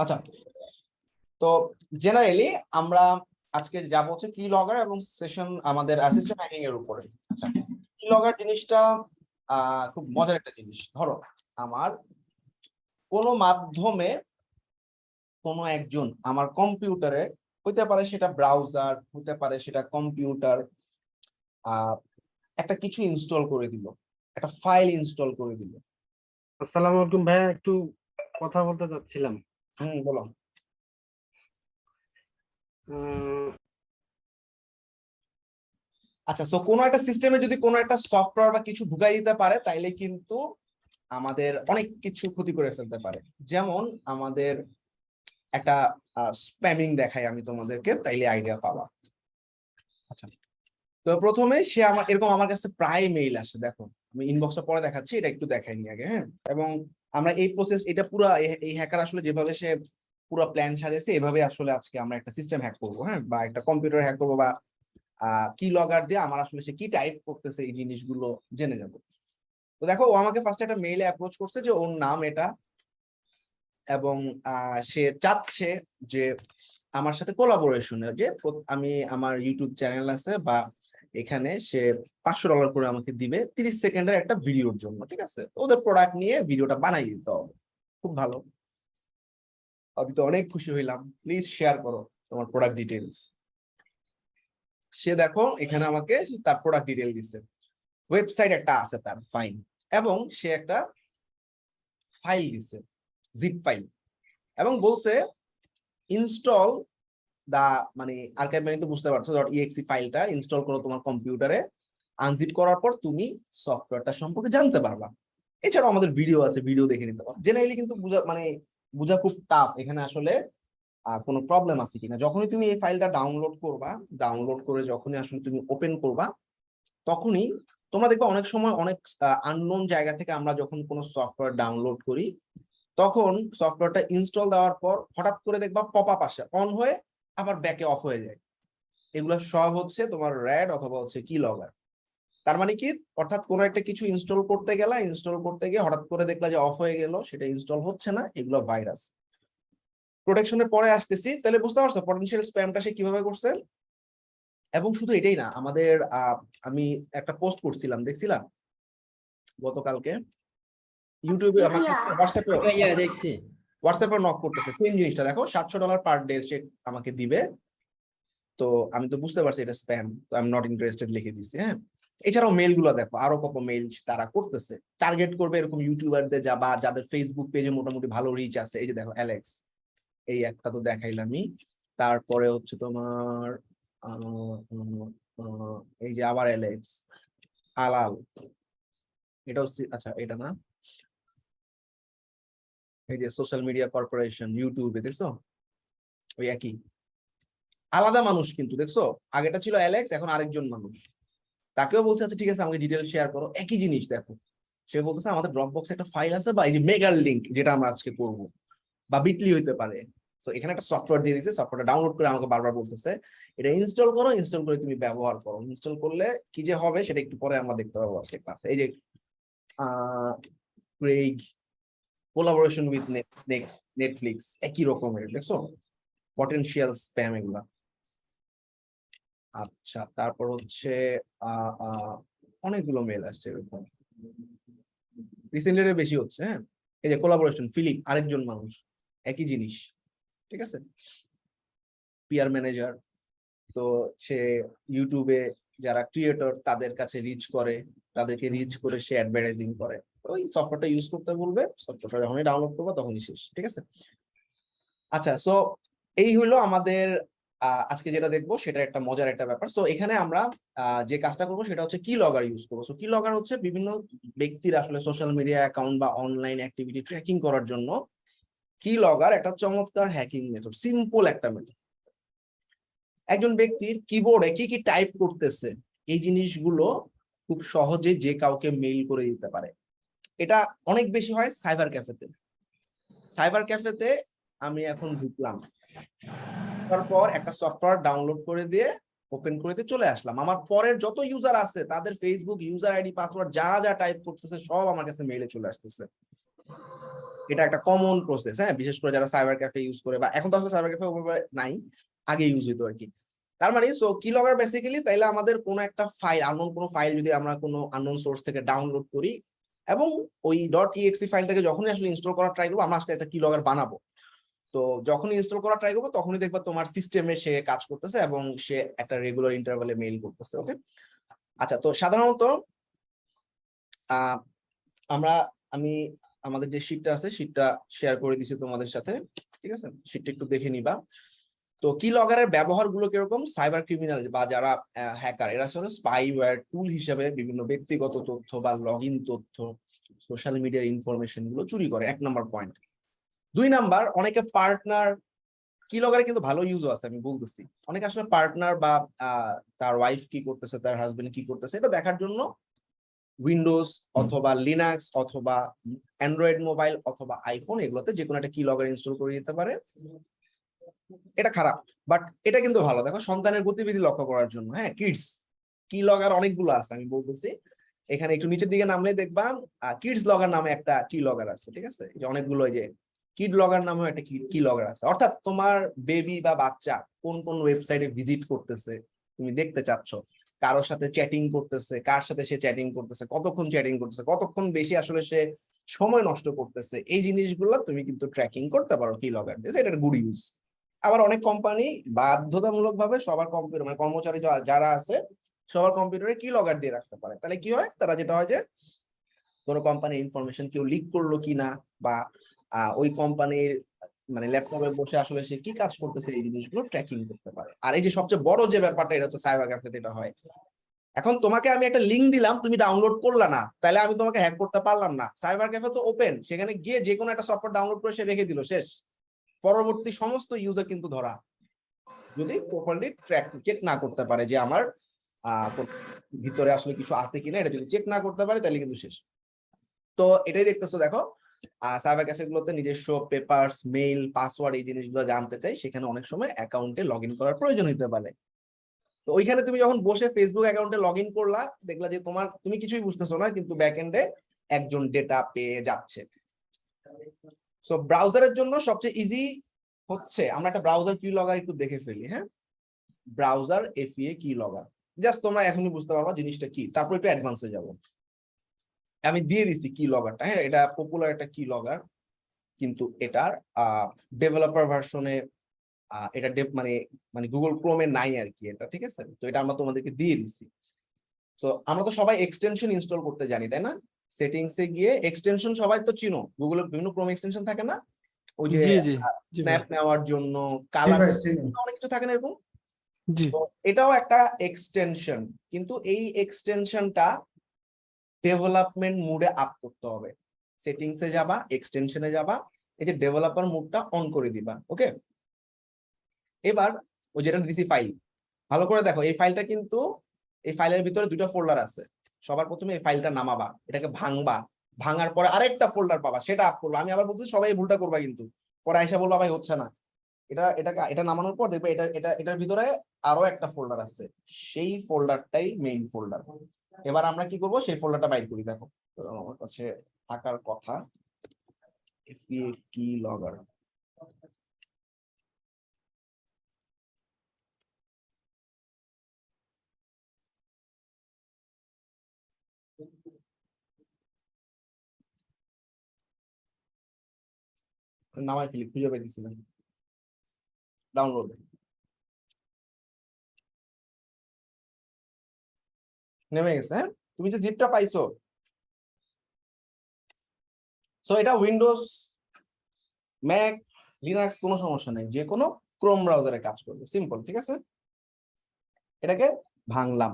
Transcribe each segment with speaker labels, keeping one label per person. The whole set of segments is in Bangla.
Speaker 1: আচ্ছা, তো জেনারেলি আমরা আজকে যাব হচ্ছে কি লগর এবং সেশন আমাদের অ্যাসিস্ট্যান্ট হ্যাকিং এর উপরে। আচ্ছা, কি লগর জিনিসটা খুব মজার একটা জিনিস। ধরো আমার কোনো মাধ্যমে কোনো একজন আমার কম্পিউটারে, হতে পারে সেটা ব্রাউজার, হতে পারে সেটা কম্পিউটার, একটা কিছু ইনস্টল করে দিল, একটা ফাইল ইনস্টল করে দিল।
Speaker 2: আসসালামু আলাইকুম ভাইয়া, একটু কথা বলতে চাচ্ছিলাম।
Speaker 1: বলো। আচ্ছা, সো কোনো একটা সিস্টেমে যদি কোনো একটা সফটওয়্যার বা কিছু ঢুকাই দিতে পারে তাইলে কিন্তু আমাদের অনেক কিছু ক্ষতি করে ফেলতে পারে। যেমন আমাদের একটা স্প্যামিং দেখাই আমি তোমাদেরকে, তাইলে আইডিয়া পাবা। আচ্ছা, তো প্রথমে সে এরকম আমার কাছে প্রায় মেইল আসে। দেখো আমি ইনবক্সটা পরে দেখাচ্ছি, এটা একটু দেখাইনি আগে। হ্যাঁ, এবং আমরা এই প্রসেস, এটা পুরো এই হ্যাকার আসলে যেভাবে সে পুরো প্ল্যান সাজাইছে এভাবে আসলে আজকে আমরা একটা সিস্টেম হ্যাক করবো। হ্যাঁ, বা একটা কম্পিউটার হ্যাক করবো, বা কি লগআউট দিয়ে আমার আসলে সে কি টাইপ করতেছে এই জিনিসগুলো জেনে যাবো। তো দেখো, ও আমাকে ফার্স্টে একটা মেইলে অ্যাপ্রোচ করছে যে ওর নাম এটা, এবং সে চাচ্ছে যে আমার সাথে কোলাবোরেশন, যে আমি আমার ইউটিউব চ্যানেল আছে বা এখানে সে $500 করে আমাকে দিবে 30 সেকেন্ডের একটা ভিডিওর জন্য। ঠিক আছে, ওদের প্রোডাক্ট নিয়ে ভিডিওটা বানাই দিতে হবে। খুব ভালো, আমি তো অনেক খুশি হইলাম। প্লিজ শেয়ার করো তোমার প্রোডাক্ট ডিটেলস। সে দেখো এখানে আমাকে তার প্রোডাক্ট ডিটেল দিচ্ছে, ওয়েবসাইট একটা আছে তার, ফাইন, এবং সে একটা ফাইল দিছে, জিপ ফাইল, এবং বলছে ইনস্টল দা, মানে আর্কাইভ মানে তো বুঝতে পারছো, .exe ফাইলটা ইনস্টল করো তোমার কম্পিউটারে। আনজিপ করার পর তুমি সফটওয়্যারটা সম্পর্কে জানতে পারবা। এছাড়াও আমাদের ভিডিও আছে, ভিডিও দেখে নিতে পারো। জেনারেলি কিন্তু বুঝা খুব টাফ এখানে আসলে কোনো প্রবলেম আছে কিনা। যখনই তুমি এই ফাইলটা ডাউনলোড করবা, ডাউনলোড করে যখনই আসলে তুমি ওপেন করবা, তখনই তোমরা দেখবা অনেক সময় অনেক আননোন জায়গা থেকে আমরা যখন কোনো সফটওয়্যার ডাউনলোড করি, তখন সফটওয়্যারটা ইনস্টল দেওয়ার পর হঠাৎ করে দেখবা পপ আপ আসে, অন হয়ে আবার ব্যাকে অফ হয়ে যায়। এগুলো সব হচ্ছে তোমার র্যাড অথবা হচ্ছে কি লগর। তার মানে কি, অর্থাৎ কোনো একটা কিছু ইনস্টল করতে গিয়ে হঠাৎ করে দেখলা যে অফ হয়ে গেল, সেটা ইনস্টল হচ্ছে না, এগুলো ভাইরাস। প্রোটেকশনের পরে আসতেছি, তাহলে বুঝতে পারছো পটেনশিয়াল স্প্যামটা সে কিভাবে করছে। এবং শুধু এটাই না, আমাদের আমি একটা পোস্ট করছিলাম, দেখছিলাম গতকালকে ইউটিউবে, আমাকে হোয়াটসঅ্যাপে নক করতেছে সেম জিনিসটা। দেখো $700 পার ডে সে আমাকে দিবে। তো আমি তো বুঝতে পারছি এটা স্প্যাম, তো আই এম নট ইন্টারেস্টেড লিখে দিচ্ছি। হ্যাঁ, এছাড়াও মেইল গুলো দেখো, আরো কত মেইল তারা করতেছে, টার্গেট করবে এরকম ইউটিউবারদের বা যাদের ফেসবুক পেজে মোটামুটি ভালো রিচ আছে। এই যে দেখো অ্যালেক্স, এই একটা তো দেখাইলামই। তারপরে হচ্ছে তোমার এই যে আবার অ্যালেক্স, আলাল, এটা হচ্ছে, আচ্ছা এটা না, এই যে সোশ্যাল মিডিয়া কর্পোরেশন ইউটিউবে, দেখছো ওই একই, আলাদা মানুষ কিন্তু, দেখছো আগেটা ছিল অ্যালেক্স, এখন আরেকজন মানুষ। তাকেও বলছে আচ্ছা ঠিক আছে আমাকে ডিটেল শেয়ার করো, একই জিনিস দেখো। সে বলতেছে আমাদের ড্রপ বক্সে একটা ফাইল আছে, বা এই যে মেগার লিংক যেটা আমরা আজকে করবো, বা বিটলি হইতে পারে। তো এখানে একটা সফটওয়্যার দিয়ে দিয়েছে, সফটওয়্যারটা ডাউনলোড করে আমাকে বারবার বলতেছে এটা ইনস্টল করো, ইনস্টল করে তুমি ব্যবহার করো। ইনস্টল করলে কি যে হবে সেটা একটু পরে আমরা দেখতে পাবো আজকে ক্লাসে। এই যে ক্রেইগ, কোলাবোরেশন উইথ নেটফ্লিক্স, একই রকমের, দেখছো পটেনশিয়াল স্প্যাম এগুলা। আচ্ছা, তারপর হচ্ছে অনেকগুলো মেল আসছে এরকম, রিসেন্টলি বেশি হচ্ছে। হ্যাঁ, এই যে কোলাবোরেশন, ফিলিপ আরেকজন মানুষ, একই জিনিস। ঠিক আছে, পিআর ম্যানেজার, তো সে ইউটিউবে যারা ক্রিয়েটর তাদের কাছে রিচ করে, তাদেরকে রিচ করে সে অ্যাডভার্টাইজিং করে। ওই সফটওয়্যারটা ইউজ করতে বলবে, সফটওয়্যারটা যখনই ডাউনলোড করবো তখনই শেষ। ঠিক আছে, আচ্ছা, সো এই হলো আমাদের আজকে যেটা দেখবো সেটা একটা মজার একটা ব্যাপার। তো এখানে আমরা যে কাজটা করবো সেটা হচ্ছে কি লগর ইউজ করবো। সো কি লগর হচ্ছে বিভিন্ন ব্যক্তির আসলে সোশ্যাল মিডিয়া অ্যাকাউন্ট বা অনলাইন অ্যাক্টিভিটি ট্র্যাকিং করার জন্য কি লগর একটা চমৎকার হ্যাকিং মেথড, সিম্পল একটা মেথড। একজন ব্যক্তির কিবোর্ডে কি কি টাইপ করতেছে এই জিনিসগুলো খুব সহজে যে কাউকে মেইল করে দিতে পারে। এটা অনেক বেশি হয় সাইবার ক্যাফেতে। সাইবার ক্যাফেতে আমি এখন ঢুকলাম, তারপর একটা সফটওয়্যার ডাউনলোড করে দিয়ে ওপেন করে দিয়ে চলে আসলাম। আমার পরের যত ইউজার আছে তাদের ফেসবুক ইউজার আইডি পাসওয়ার্ড যা যা টাইপ করতেছে সব আমার কাছে মেইলে চলে আসতেছে। এটা একটা কমন প্রসেস, হ্যাঁ, বিশেষ করে যারা সাইবার ক্যাফে ইউজ করে, বা এখন তো আসলে সাইবার ক্যাফে ওভাবে নাই, আগে ইউজ হইতো আর কি। তার মানে সো কি লগের বেসিক্যালি তাইলে আমাদের কোনো একটা ফাইল, আননোন কোনো ফাইল যদি আমরা কোনো আননোন সোর্স থেকে ডাউনলোড করি এবং ওই .exe ফাইলটাকে যখনই আসলে ইনস্টল করার ট্রাই করবো, আমরা আসলে একটা কি লগের বানাবো। তো যখনই ইনস্টল করা ট্রাই করবো তখনই দেখবা তোমার সিস্টেমে সে কাজ করতেছে এবং সে একটা রেগুলার ইন্টারভালে মেইল করতেছে। ওকে, আচ্ছা, তো সাধারণত আহ আমরা আমি আমাদের যে শীটটা আছে শীটটা শেয়ার করে দিছি তোমাদের সাথে, ঠিক আছে, শীটটা একটু দেখে নিবা। তো কি লগারের ব্যবহার গুলো কিরকম, সাইবার ক্রিমিনাল বা যারা হ্যাকার, এরা আসলে স্পাইওয়্যার টুল হিসেবে বিভিন্ন ব্যক্তিগত তথ্য বা লগ ইন তথ্য, সোশ্যাল মিডিয়ার ইনফরমেশন গুলো চুরি করে, 1 নম্বর পয়েন্ট। 2 নাম্বার, অনেকে পার্টনার, কি লগারে কিন্তু ভালো ইউজও আছে, আমি বলতেছি অনেকে আসলে পার্টনার বা তার ওয়াইফ কি করতেছে, তার হাজবেন্ড কি করতেছে, এটা দেখার জন্য উইন্ডোজ অথবা লিনাক্স অথবা অ্যান্ড্রয়েড মোবাইল অথবা আইফোন এগুলোতে যে কোনো একটা কি লগার ইনস্টল করে দিতে পারে। এটা খারাপ, বাট এটা কিন্তু ভালো। দেখো, সন্তানের গতিবিধি লক্ষ্য করার জন্য, হ্যাঁ, কিডস কি লগের অনেকগুলো আছে, আমি বলতেছি এখানে একটু নিচের দিকে নামলে দেখবা কিডস লগার নামে একটা কি লগার আছে, ঠিক আছে, যে অনেকগুলো, যে কিড লগার নামে একটা কি লগার আছে, অর্থাৎ তোমার বেবি বা বাচ্চা কোন কোন ওয়েবসাইটে ভিজিট করতেছে তুমি দেখতে চাচ্ছ, কারোর সাথে চ্যাটিং করতেছে, কার সাথে সে চ্যাটিং করতেছে, কতক্ষণ চ্যাটিং করতেছে, কতক্ষণ বেশি আসলে সে সময় নষ্ট করতেছে, এই জিনিসগুলো তুমি কিন্তু ট্র্যাকিং করতে পারো কি লগার দিয়ে, এটা গুড ইউজ। আবার অনেক কোম্পানি বাধ্যতামূলক ভাবে সবার কম্পিউটার, মানে কর্মচারী যারা আছে সবার কম্পিউটারে কি লগার দিয়ে রাখতে পারে। তাহলে কি হয়, তারা যেটা হয় যে কোনো কোম্পানির ইনফরমেশন কেউ লিক করলো কিনা, বা ওই কোম্পানির মানে ল্যাপটপে বসে আসলে সে কি কাজ করতেছে এই জিনিসগুলো ট্র্যাকিং করতে পারে। আর এই যে সবচেয়ে বড় যে ব্যাপারটা, এটা হচ্ছে সাইবার ক্যাফেতে এটা হয়। এখন তোমাকে আমি একটা লিঙ্ক দিলাম, তুমি ডাউনলোড করলা না, তাহলে আমি তোমাকে হ্যাক করতে পারলাম না। সাইবার ক্যাফে তো ওপেন, সেখানে গিয়ে যে কোনো একটা সফটওয়্যার ডাউনলোড করে সে রেখে দিল, শেষ। পরবর্তী সমস্ত ইউজার কিন্তু ধরা, যদি প্রপারলি চেক না করতে পারে যে আমার ভিতরে আসলে কিছু আছে কিনা, এটা যদি চেক না করতে পারে তাহলে কিন্তু শেষ। তো এটাই দেখতেছো, দেখো সাইবার ক্যাফে গুলোতে নিজস্ব পেপারস, মেইল, পাসওয়ার্ড এই জিনিসগুলো জানতে চাই, সেখানে অনেক সময় অ্যাকাউন্টে লগ ইন করার প্রয়োজন হতে পারে। তো ওইখানে তুমি যখন বসে ফেসবুক অ্যাকাউন্টে লগ ইন করলা, দেখলা যে তুমি কিছুই বুঝতেছো না, কিন্তু ব্যাক এন্ডে একজন ডেটা পেয়ে যাচ্ছে। সো ব্রাউজারের জন্য সবচেয়ে ইজি হচ্ছে, আমরা একটা ব্রাউজার কি লগার একটু দেখে ফেলি, হ্যাঁ, ব্রাউজার এফএ কি লগার, জাস্ট তোমরা এখনই বুঝতে পারবা জিনিসটা কি, তারপর একটু অ্যাডভান্সে যাব। আমি দিয়ে দিচ্ছি কি লগারটা, হ্যাঁ, এটা পপুলার একটা কি লগার, কিন্তু এটার ডেভেলপার ভার্সনে এটা মানে মানে গুগল ক্রোমে নাই আর কি এটা, ঠিক আছে। তো এটা আমরা তোমাদেরকে দিয়ে দিচ্ছি। তো আমরা তো সবাই এক্সটেনশন ইনস্টল করতে জানি, তাই না? সেটিংসে গিয়ে এক্সটেনশন সবাই তো চিনো, গুগলের বিভিন্ন ক্রোম এক্সটেনশন থাকে না, ওই যে
Speaker 2: জি জি জি ভাই,
Speaker 1: স্ন্যাপ নেওয়ার জন্য, কালার, অনেক কিছু থাকে না এরকম।
Speaker 2: জি
Speaker 1: তো এটাও একটা এক্সটেনশন, কিন্তু এই এক্সটেনশনটা ডেভেলপমেন্ট মুডে আপ করতে হবে। সেটিংসে যাবা, এক্সটেনশনে যাবা, এই যে ডেভেলপার মুডটা অন করে দিবা। ওকে, এবার ওই যেটা দিছি ফাইল, ভালো করে দেখো, এই ফাইলটা কিন্তু, এই ফাইলের ভিতরে 2টা ফোল্ডার আছে। সবার প্রথমে এই ফাইলটা নামাবা, এটাকে ভাঙবা, ভাঙার পরে আরেকটা ফোল্ডার পাবা, সেটা আপ করবা। আমি আবার বলছি সবাই ভুলটা করবা, কিন্তু পরে আইসা বলবা ভাই হচ্ছে না। এটা নামানোর পর দেখবে এটার ভিতরে আরো একটা ফোল্ডার আছে, সেই ফোল্ডারটাই মেইন ফোল্ডার। এবার আমরা কি করব, সেই ফোল্ডারটা বাইর করি। দেখো, তো আমার কাছে থাকার কথা কি লগার, নামাই ফেলি, খুঁজে পাইতেছিলাম, ডাউনলোড, নেমে গেছে। হ্যাঁ, তুমি যে জিপটা পাইছো, সো এটা উইন্ডোজ, ম্যাক, লিনাক্স কোনো সমস্যা নেই, যে কোনো ক্রোম ব্রাউজারে কাজ করবে, সিম্পল, ঠিক আছে। এটাকে ভাঙলাম,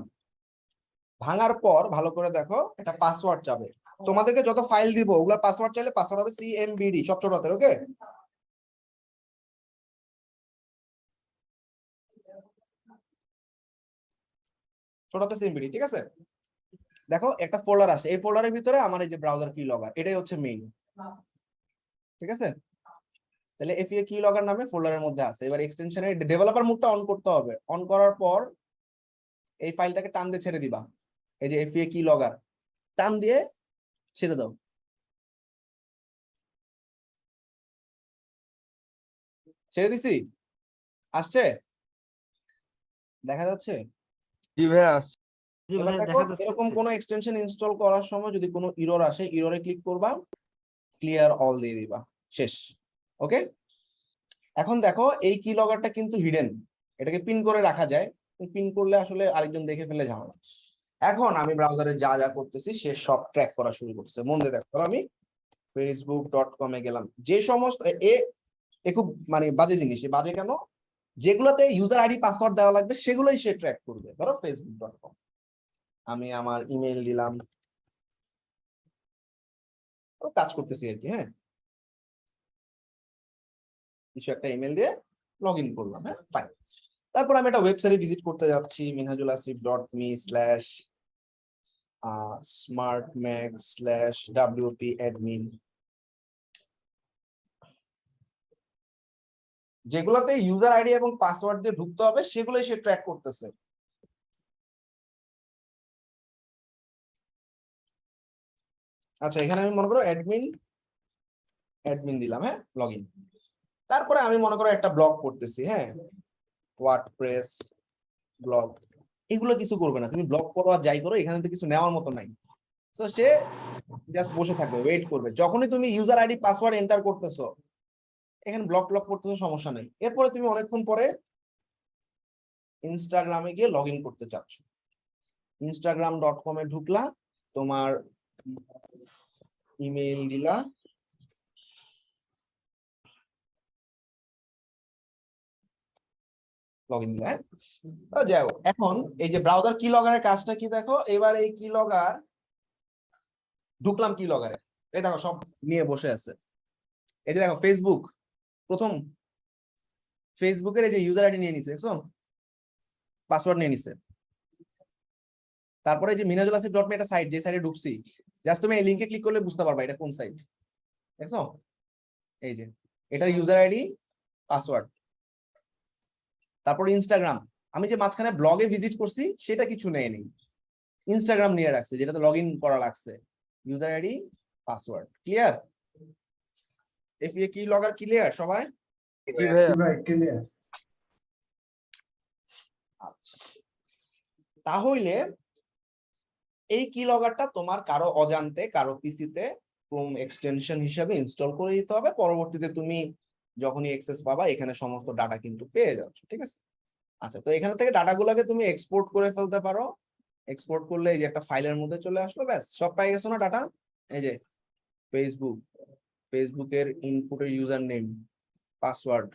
Speaker 1: ভাঙার পর ভালো করে দেখো, এটা পাসওয়ার্ড চাবে। তোমাদেরকে যত ফাইল দিব ওগুলা পাসওয়ার্ড চাইলে পাসওয়ার্ড হবে সিএমবিডি, সব ছোট হাতের। ওকে, ছোট হাতের সিএমবিডি, ঠিক আছে। দেখো একটা ফোল্ডার আছে, এই ফোল্ডারের ভিতরে আমার এই যে ব্রাউজার কি লগার, এটাই হচ্ছে মেইন, ঠিক আছে। তাহলে এফএ কি লগার নামে ফোল্ডারের মধ্যে আছে। এবার এক্সটেনশনের ডেভেলপার মুডটা অন করতে হবে, অন করার পর এই ফাইলটাকে টান দিয়ে ছেড়ে দিবা, এই যে এফএ কি লগআর, টান দিয়ে ছেড়ে দাও। ছেড়ে দিছি, আসছে, দেখা যাচ্ছে?
Speaker 3: জি ভাইয়া আসছে।
Speaker 2: জি
Speaker 1: এবার
Speaker 2: ভাইয়া
Speaker 1: দেখো
Speaker 2: দেখা যাচ্ছে।
Speaker 1: এরকম কোনো এক্সটেনশন ইনস্টল করার সময় যদি কোনো ইরর আসে, ইররে ক্লিক করবা, ক্লিয়ার অল দিয়ে দিবা, শেষ। ওকে, এখন দেখো এই কি লগারটা কিন্তু হিডেন, এটাকে পিন করে রাখা যায়, পিন করলে আসলে আরেকজন দেখে ফেলে ঝামেলা। এখন আমি ব্রাউজারে যা যা করতেছি সে সব ট্র্যাক করা শুরু করছে। মন দিয়ে দেখো, আমি facebook.com এ গেলাম, যে সমস্ত এ খুব মানে বাজে জিনিস, বাজে কেন, যেগুলোতে ইউজার আইডি পাসওয়ার্ড দেওয়া লাগবে সেগুলোই সে ট্র্যাক করবে। ধরো facebook.com, আমি আমার ইমেল দিলাম, কাজ করতেছি আর কি, হ্যাঁ, কিছু একটা ইমেল দিয়ে লগ ইন করলাম, হ্যাঁ ফাইন। তারপর আমি একটা ওয়েবসাইটে ভিজিট করতে যাচ্ছি, minhajulasif.me/smartmag/wp-admin, যেগুলাতে ইউজার আইডি এবং পাসওয়ার্ড দিয়ে ঢুকতে হবে সেগুলোই সে ট্র্যাক করতেছে। আচ্ছা, এখানে আমি মনে করো অ্যাডমিন দিলাম, হ্যাঁ, লগ ইন। তারপরে আমি মনে করো একটা ব্লগ করতেছি, হ্যাঁ, ওয়ার্ডপ্রেস ব্লগ, এগুলো কিছু করবে না, তুমি ব্লগ করো আর যাই করো, এখানে তো কিছু নেওয়ার মতো নাই। তো সে জাস্ট বসে থাকবে, ওয়েট করবে, যখনই তুমি ইউজার আইডি পাসওয়ার্ড এন্টার করতেছো, এখানে ব্লক করতেছো, সমস্যা নেই। এরপরে তুমি অনেকক্ষণ পরে ইনস্টাগ্রামে গিয়ে লগ ইন করতে চাচ্ছ, instagram.com এ ঢুকলা, তোমার ইমেল দিলা, লগ ইন দিলা, হ্যাঁ, যাই হোক। এখন এই যে ব্রাউজার কি লগারের কাজটা কি দেখো, এবার এই কি লগার ঢুকলাম, কি লগারে এই দেখো সব নিয়ে বসে আছে। এই যে দেখো ফেসবুক, প্রথম ফেসবুকের এই যে ইউজার আইডি নিয়ে নিছে, দেখছো, পাসওয়ার্ড নিয়ে নিছে। তারপরে যে minhajulasif.me একটা সাইট, যে সাইটে ঢুকছি, জাস্ট তুমি এই লিংকে ক্লিক করলে বুঝতে পারবা এটা কোন সাইট, দেখছো, এই যে এটার ইউজার আইডি পাসওয়ার্ড। তারপর ইনস্টাগ্রাম, আমি যে মাঝখানে ব্লগে ভিজিট করছি সেটা কিছু নেয়নি, ইনস্টাগ্রাম নিয়ে রাখছে, যেটাতে লগ ইন করা লাগছে, user ID password. Clear? FA কি লগার ক্লিয়ার সবাই?
Speaker 3: জি ভাইয়া।
Speaker 1: আচ্ছা, তাহলে এই কি লগারটা তোমার কারো অজান্তে কারো পিসিতে ক্রোম এক্সটেনশন হিসেবে ইনস্টল করে দিতে হবে। পরবর্তীতে তুমি যখনই অ্যাক্সেস পাবা এখানে সমস্ত ডাটা কিন্তু পেয়ে যাচ্ছ, ঠিক আছে? আচ্ছা, তো এখানে থেকে ডাটাগুলোকে তুমি এক্সপোর্ট করে ফেলতে পারো। এক্সপোর্ট করলে এই যে একটা ফাইলের মধ্যে চলে আসলো, ব্যাস সব পাই গেছো না ডাটা। এই যে ফেসবুকের ইনপুটের ইউজার নেম, পাসওয়ার্ড,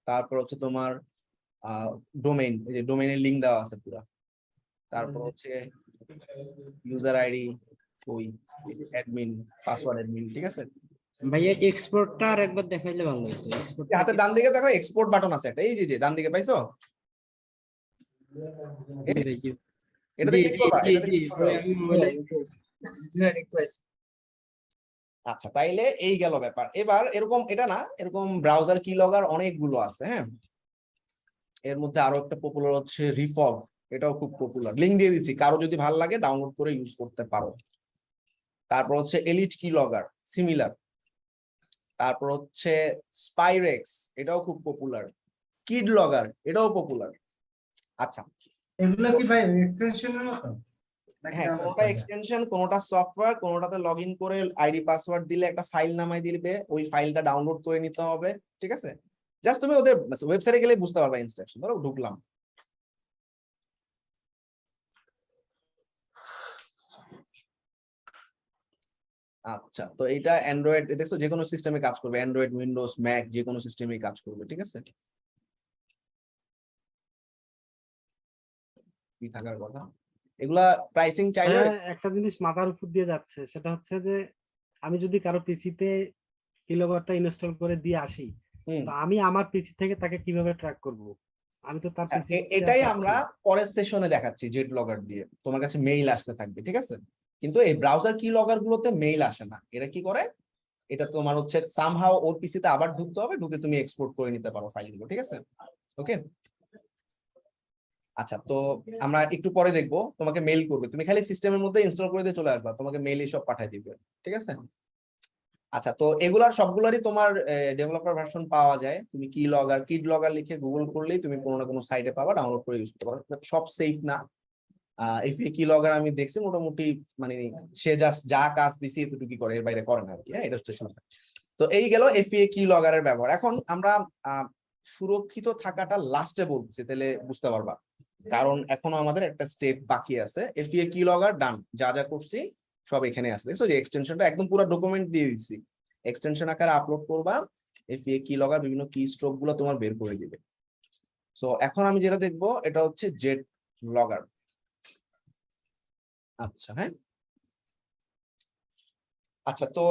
Speaker 1: তারপর হচ্ছে তোমার ডোমেইন, এই যে ডোমেইনের লিংক দেওয়া আছে পুরো, তারপর হচ্ছে ইউজার আইডি, ওই অ্যাডমিন, পাসওয়ার্ড অ্যাডমিন, ঠিক আছে?
Speaker 4: ভাইয়া এক্সপোর্টটা আর একবার দেখাইলে ভালো হতো। এক্সপোর্টটা
Speaker 1: হাতে ডান দিকে দেখো এক্সপোর্ট বাটন আছে একটা, এই যে ডান দিকে পাইছো,
Speaker 4: জি ভাই, জি
Speaker 1: এটাতে
Speaker 4: জি
Speaker 1: ক্লিক করবা,
Speaker 4: জি
Speaker 1: এটাতে
Speaker 4: জি
Speaker 1: ক্লিক করো।
Speaker 4: আমি মোবাইলে
Speaker 1: আচ্ছা, তাইলে এই গেল ব্যাপার। এবার এরকম এটা না, এরকম ব্রাউজার কি লগার অনেকগুলো আছে, হ্যাঁ। এর মধ্যে আরো একটা পপুলার হচ্ছে রিফগ, এটাও খুব পপুলার, লিংক দিয়ে দিছি, কারো যদি ভালো লাগে ডাউনলোড করে ইউজ করতে পারো। তারপর হচ্ছে এলিট কি লগার, সিমিলার। তারপর হচ্ছে স্পাইরেক্স, এটাও খুব পপুলার। কিড লগার, এটাও পপুলার। আচ্ছা,
Speaker 2: এগুলো কি ভাই এক্সটেনশনের মতো?
Speaker 1: হ্যাঁ, কোনটা এক্সটেনশন, কোনটা সফটওয়্যার, কোনটাতে লগ ইন করে আইডি পাসওয়ার্ড দিলে একটা ফাইল নামাই দিবে, ওই ফাইলটা ডাউনলোড করে নিতে হবে, ঠিক আছে? জাস্ট তুমি ওদের ওয়েবসাইটে গেলে বুঝতে পারবে ইনস্ট্রাকশন। ধরো ঢুকলাম, আচ্ছা, তো এটা অ্যান্ড্রয়েড, দেখছো যে কোনো সিস্টেমে কাজ করবে, অ্যান্ড্রয়েড, উইন্ডোজ, ম্যাক, যে কোনো সিস্টেমে কাজ করবে, ঠিক আছে? কি থাকার কথা, এগুলা প্রাইসিং চাইলে
Speaker 2: হ্যাঁ, একটা জিনিস মাথার উপর দিয়ে যাচ্ছে, সেটা হচ্ছে যে আমি যদি কারো পিসিতে কিলোবারটা ইনস্টল করে দিয়ে আসি, তো আমি আমার পিসি থেকে তাকে কিভাবে ট্র্যাক করব? আমি তো তার পিসি
Speaker 1: এটাই আমরা পরের সেশনে দেখাচ্ছি, জেট লগর দিয়ে তোমার কাছে মেইল আসতে থাকবে, ঠিক আছে? কিন্তু এই ব্রাউজার কি লগর গুলোতে মেইল আসে না। এটা কি করে, এটা তোমার হচ্ছে সামহাও ওর পিসিতে আবার ঢুকতে হবে, ঢুকে তুমি এক্সপোর্ট করে নিতে পারো ফাইলগুলো, ঠিক আছে? ওকে, আচ্ছা, তো আমরা একটু পরে দেখবো, তোমাকে মেইল করবে, তুমি খালি সিস্টেমের মধ্যে ইনস্টল করে দিয়ে চলে আসবা, তোমাকে মেইল সব পাঠিয়ে দিবে, ঠিক আছে? আচ্ছা, তো এগুলার সবগুলারই তোমার ডেভেলপার ভার্সন পাওয়া যায়। তুমি কি লগর কিড লগর লিখে গুগল করলেই তুমি কোনো না কোনো সাইটে পাবা, ডাউনলোড করে ইউজ করতে পারো। সব সেফ না। এফএ কি লগর আমি দেখছি মোটামুটি, মানে সে জাস্ট যা কাজ দিছি এতটুকু করে, এর বাইরে করে না আর কি। হ্যাঁ, এটা হচ্ছে শুরু। তো এই গেল এফএ কি লগের ব্যবহার। এখন আমরা সুরক্ষিত থাকাটা লাস্টে বলছি, তাহলে বুঝতে পারবা, কারণ এখনো আমাদের একটা স্টেপ বাকি আছে। এফএ কি লগর ডান, যা যা করছি সব এখানে আছে। দেখছো যে এক্সটেনশনটা একদম পুরো ডকুমেন্ট দিয়ে দিচ্ছি, এক্সটেনশন আকারে আপলোড করবা, এফএ কি লগর বিভিন্ন কি স্ট্রোক গুলো তোমার বের করে দিবে। সো এখন আমি যেটা দেখবো এটা হচ্ছে জেট লগর। আচ্ছা, হ্যাঁ, আচ্ছা, তো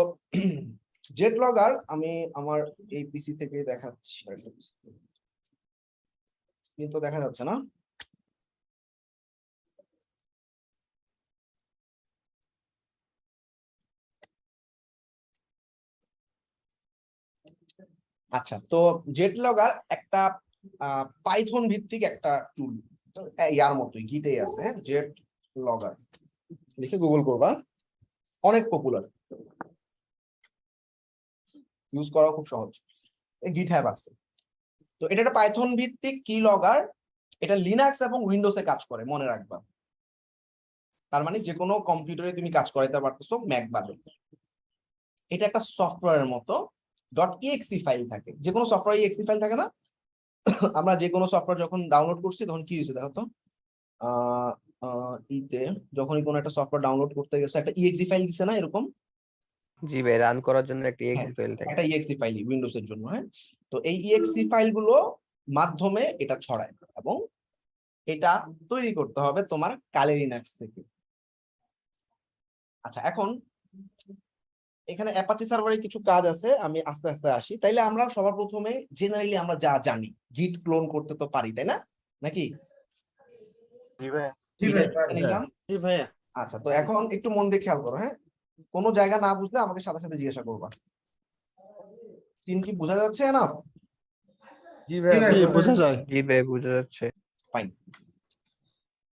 Speaker 1: জেট লগর আমি আমার এই পিসি থেকে দেখাচ্ছি। স্ক্রিন তো দেখা যাচ্ছে না। আচ্ছা, তো জেট লগর একটা পাইথন ভিত্তিক একটা টুল, ইয়ার মতোই গিটে আছে। জেট লগর লিখে গুগল করবা, অনেক পপুলার, ইউজ করা খুব সহজ, গিট হ্যাব আছে। তো এটা একটা পাইথন ভিত্তিক কি লগর, এটা লিনাক্স এবং উইন্ডোজে কাজ করে, মনে রাখবা। তার মানে যে কোনো কম্পিউটারে তুমি কাজ করাইতে পারতেছো, ম্যাক বাদে। এটা একটা সফটওয়্যারের মতো .exe ফাইল থাকে, যে কোনো সফটওয়্যার exe ফাইল থাকে না? আমরা যে কোনো সফটওয়্যার যখন ডাউনলোড করছি তখন কি হয়েছে দেখো তো, ইতে যখনই কোনো একটা সফটওয়্যার ডাউনলোড করতে গেছে একটা exe ফাইল দিছে না এরকম?
Speaker 3: জি ভাই, রান করার জন্য একটা
Speaker 1: হ্যাঁ,
Speaker 3: এক্সি ফাইল থাকে।
Speaker 1: একটা exe ফাইল উইন্ডোজ এর জন্য। হ্যাঁ, তো এই exe ফাইলগুলো মাধ্যমে এটা ছড়ায়, এবং এটা তৈরি করতে হবে তোমার কালি লিনাক্স থেকে। আচ্ছা, এখন এখানে অ্যাপাচি সার্ভারে কিছু কাজ আছে, আমি আস্তে আস্তে আসি। তাইলে আমরা সবার প্রথমে জেনারেলি আমরা যা জানি, গিট ক্লোন করতে তো পারি, তাই না, নাকি?
Speaker 3: জি ভাই।
Speaker 1: নিলাম।
Speaker 2: জি ভাইয়া।
Speaker 1: আচ্ছা, তো এখন একটু মন দিয়ে খেয়াল করো। হ্যাঁ, কোনো জায়গা না বুঝলে আমাকে সাথে সাথে জিজ্ঞাসা করবা। স্ক্রিন কি বোঝা যাচ্ছে না?
Speaker 3: জি ভাই,
Speaker 2: বোঝা যায়।
Speaker 3: জি ভাই, বোঝা যাচ্ছে।
Speaker 1: ফাইন।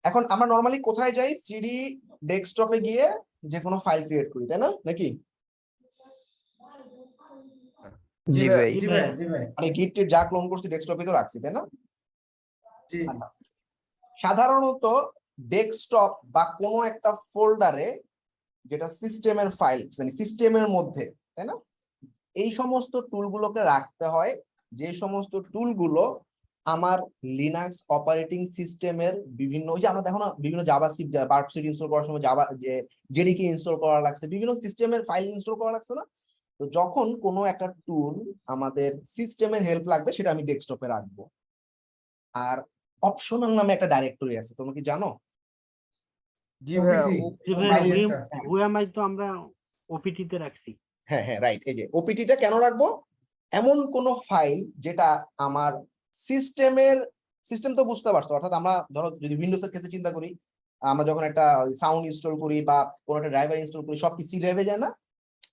Speaker 1: এখন আমরা নরমালি কোথায় যাই? সিডি ডেস্কটপে গিয়ে যে কোনো ফাইল ক্রিয়েট করি, তাই না, নাকি?
Speaker 3: জি ভাই।
Speaker 1: মানে গিট যা ক্লোন করছি ডেস্কটপে তো রাখছি, তাই না? আচ্ছা, সাধারণত ডেস্কটপ বা কোনো একটা ফোল্ডারে, যেটা সিস্টেমের ফাইল, মানে সিস্টেমের মধ্যে, তাই না, এই সমস্ত টুলগুলোকে রাখতে হয়, যে সমস্ত টুলগুলো আমার লিনাক্স অপারেটিং সিস্টেমের বিভিন্ন, ওই যে আমরা দেখো না বিভিন্ন জাভাস্ক্রিপ্ট বার্কশিট ইনস্টল করার সময় জাভা জেডিকে ইনস্টল করা লাগছে, বিভিন্ন সিস্টেমের ফাইল ইনস্টল করা লাগছে না? তো যখন কোনো একটা টুল আমাদের সিস্টেমের হেল্প লাগবে, সেটা আমি ডেস্কটপে রাখবো। আর অপশনাল নামে একটা ডাইরেক্টরি আছে, তোমরা কি জানো?
Speaker 3: জি ভাই,
Speaker 2: জি ভাইয়া, হুএমআই তো আমরা ওপিটি তে রাখছি।
Speaker 1: হ্যাঁ হ্যাঁ, রাইট। এই যে ওপিটিটা কেন রাখবো? এমন কোন ফাইল যেটা আমার সিস্টেম তো বুঝতে পারছো, অর্থাৎ আমরা ধরো যদি উইন্ডোজ এর ক্ষেত্রে চিন্তা করি, আমরা যখন একটা সাউন্ড ইনস্টল করি বা কোনো একটা ড্রাইভার ইনস্টল করি, সব কি সি ড্রাইভে যায় না?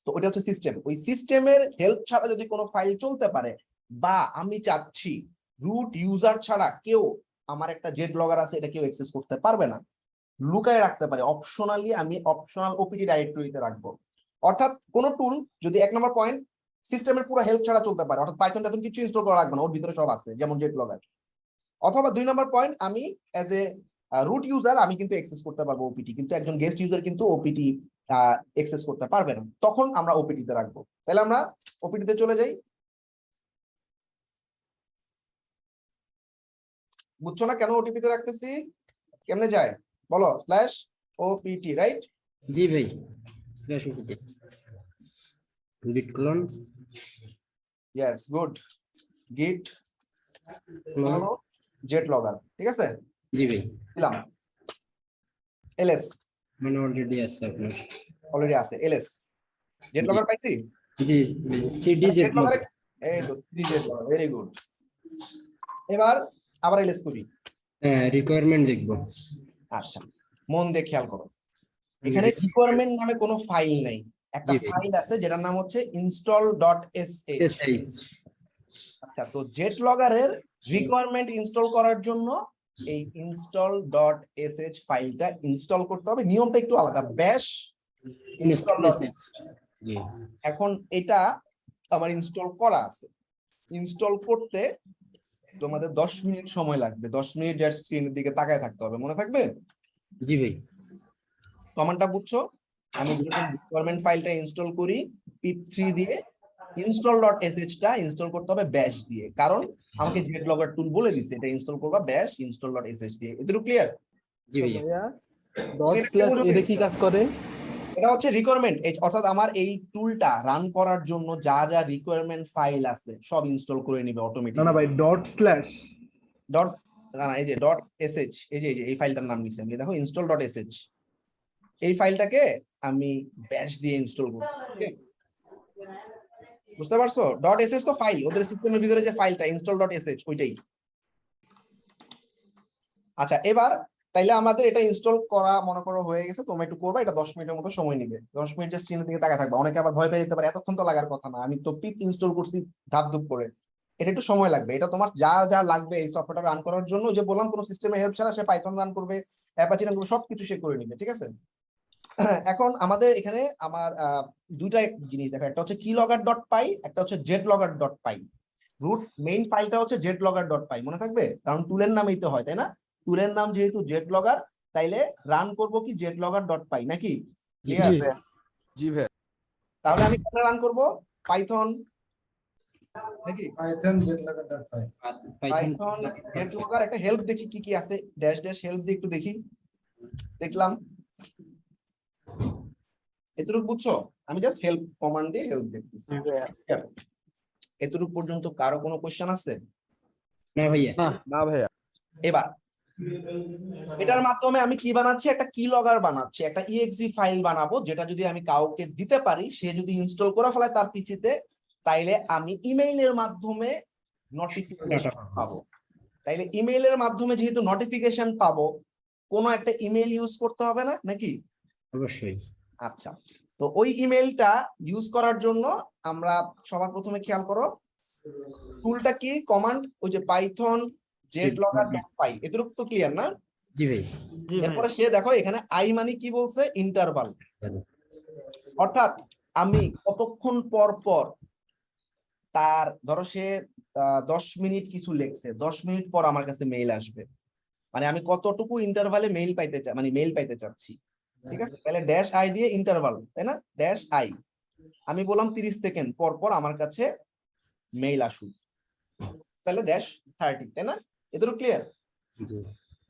Speaker 1: তো ওটা হচ্ছে সিস্টেম। ওই সিস্টেমের হেল্প ছাড়া যদি কোনো ফাইল চলতে পারে, বা আমি চাচ্ছি রুট ইউজার ছাড়া কেউ, আমার একটা জেট লগর আছে, এটা কেউ অ্যাক্সেস করতে পারবে না, লুকায় রাখতে পারে, অপশনালি আমি অপশনাল ওপিটি ডাইরেক্টরিতে রাখবো। অর্থাৎ কোন টুল যদি 1 নম্বর পয়েন্ট সিস্টেমের পুরো হেল্প ছাড়া চলতে পারে, অর্থাৎ পাইথনটা তুমি কিছু ইনস্টল করা লাগবে না, ওর ভিতরে সব আছে, যেমন জেট লগর। অথবা 2 নম্বর পয়েন্ট, আমি অ্যাজ এ রুট ইউজার আমি কিন্তু অ্যাক্সেস করতে পারবো ওপিটি, কিন্তু একজন গেস্ট ইউজার কিন্তু ওপিটি অ্যাক্সেস করতে পারবে না, তখন আমরা ওপিটি তে রাখবো। তাহলে আমরা ওপিটি তে চলে যাই। বুঝছো না কেন ওটিপি তে রাখতেছি? কেমনে যায় বলো, স্ল্যাশ ওপিটি, রাইট?
Speaker 4: জি ভাই, slash OPT git clone.
Speaker 1: Yes, good. Git
Speaker 4: clone.
Speaker 1: জেট লগর, ঠিক আছে,
Speaker 4: জি ভাই,
Speaker 1: দিলাম। এলএস
Speaker 4: মানে অলরেডি আছে আপনার।
Speaker 1: অলরেডি আছে, এলএস জেট লগর পাইছি।
Speaker 4: জি, সিডি জেট লগর।
Speaker 1: এই তো সিডি জেট লগর, ভেরি গুড। এবার আবার এলএস করি।
Speaker 4: হ্যাঁ, রিকোয়ারমেন্ট দেখবো।
Speaker 1: আচ্ছা, মন দিয়ে খেয়াল করো, এখানে রিকোয়ারমেন্ট নামে কোনো ফাইল নাই, একটা
Speaker 4: জি ভাই।
Speaker 1: ফাইল আছে যেটার নাম হচ্ছে install.sh। আচ্ছা, তো জেট লগরের রিকোয়ারমেন্ট ইনস্টল করার জন্য এই install.sh ফাইলটা ইনস্টল করতে হবে। নিয়মটা একটু আলাদা, ব্যাশ
Speaker 4: ইনস্টল
Speaker 1: install.sh।
Speaker 4: জি
Speaker 1: এখন এটা আমার ইনস্টল করা আছে, ইনস্টল করতে তোমাদের 10 মিনিট সময় লাগবে, 10 মিনিট জাস্ট স্ক্রিনের দিকে তাকায় থাকতে হবে, মনে থাকবে?
Speaker 4: জি ভাই
Speaker 1: কমান্ডটা বুঝছো? আমি যখন রিকোয়ারমেন্ট ফাইলটা ইনস্টল করি pip3 দিয়ে, install.sh টা ইনস্টল করতে হবে ব্যাশ দিয়ে, কারণ আমাকে জেটলগার টুল বলে দিছে এটা ইনস্টল করবা ব্যাশ install.sh দিয়ে। এটুকু ক্লিয়ার?
Speaker 4: জি ভাইয়া
Speaker 2: ভাইয়া ডট স্ল্যাশ এটা কি কাজ করে?
Speaker 1: এটা হচ্ছে রিকোয়ারমেন্ট, অর্থাৎ আমার এই টুলটা রান করার জন্য যা যা রিকোয়ারমেন্ট ফাইল আছে সব ইনস্টল করে নিবে
Speaker 2: না না
Speaker 1: অটোমেটিক্যালি।
Speaker 2: ভাই ডট স্ল্যাশ
Speaker 1: ডট না এই যে ডট এসএইচ, এই যে এই ফাইলটার নাম নিছি আমি, দেখো install.sh, এই ফাইলটাকে আমি ব্যাশ দিয়ে ইনস্টল করতেছি। okay? বুঝতে পারছো? ডট এসএস তো ফাইল, ওদের সিস্টেমের ভিতরে যে ফাইলটা install.sh ওইটাই। আচ্ছা এবার তাইলে আমাদের এটা ইনস্টল করা মনে করো হয়ে গেছে, তোমরা একটু করবা, এটা 10 মিনিটের মতো সময় নিবে। 10 মিনিট যে স্ক্রিনের দিকে তাকায় থাকবে, অনেকে আবার ভয় পেয়ে যেতে পারে এতক্ষণ তো লাগার কথা না, আমি তো পিপ ইনস্টল করছি ধাপ ধুপ করে, এটা একটু সময় লাগবে। এটা তোমার যা যা লাগবে এই সফটওয়্যারটা রান করার জন্য, যে বললাম কোনো সিস্টেমে হেল্প ছাড়া সে পাইথন রান করবে, অ্যাপাচি রান করবে, সবকিছু সে করে নিবে, ঠিক আছে? এখন আমাদের এখানে আমার দুইটা জিনিস দেখা, একটা হচ্ছে keylogger.py, একটা হচ্ছে jetlogger.py। রুট মেইন ফাইলটা হচ্ছে jetlogger.py, মনে থাকবে, কারণ টুলের নামেই তো হয়, তাই না? টুলের নাম যেহেতু jetlogger, তাইলে রান করব কি jetlogger.py নাকি?
Speaker 4: জি
Speaker 1: Clear?
Speaker 4: জি
Speaker 3: জি ভাইয়া।
Speaker 1: তাহলে আমি কোথায় রান করব? পাইথন নাকি?
Speaker 4: পাইথন
Speaker 1: পাইথন jetlogger, একটা হেল্প দেখি কি কি আছে, ড্যাশ ড্যাশ হেল্প দিয়ে একটু দেখি, দেখলাম এতটুকু বুঝছো? আমি জাস্ট হেল্প কমান্ড দিয়ে হেল্প দেখতেছি। এতটুকু পর্যন্ত কারো কোনো কোশ্চেন আছে?
Speaker 4: না ভাইয়া
Speaker 3: না ভাইয়া।
Speaker 1: এবার এটার মাধ্যমে আমি কি বানাচ্ছি, একটা কিলগার বানাচ্ছি, একটা exe ফাইল বানাবো, যেটা যদি আমি কাউকে দিতে পারি, সে যদি ইনস্টল করে ফেলে তার পিসিতে, তাইলে আমি ইমেইলের মাধ্যমে নোটিফিকেশন পাবো। তাইলে ইমেইলের মাধ্যমে যেহেতু নোটিফিকেশন পাবো, কোনো একটা ইমেইল ইউজ করতে হবে না নাকি?
Speaker 4: অবশ্যই
Speaker 1: আচ্ছা, তো ওই ইমেইলটা ইউজ করার জন্য আমরা সবার প্রথমে খেয়াল করো টুলটা কি, কমান্ড ওই যে পাইথন jetlogger.py, এতটুকু তো ক্লিয়ার না?
Speaker 4: জি ভাই
Speaker 2: জি ভাই
Speaker 1: এরপরে সে দেখো এখানে আই মানে কি বলছে, ইন্টারভাল, অর্থাৎ আমি কতক্ষণ পর পর তার, ধরো সে 10 মিনিট কিছু লিখছে, 10 মিনিট পর আমার কাছে মেইল আসবে, মানে আমি কতটুকু ইন্টারভালে মেইল পাইতে চাই, মানে মেইল পাইতে চাচ্ছি, ঠিক আছে? তাহলে ড্যাশ আই দিয়ে ইন্টারভাল, তাই না? ড্যাশ আই, আমি বললাম 30 সেকেন্ড পর পর আমার কাছে মেইল আসুক, তাহলে ড্যাশ 30, তাই না? এতটুকু ক্লিয়ার?
Speaker 4: জি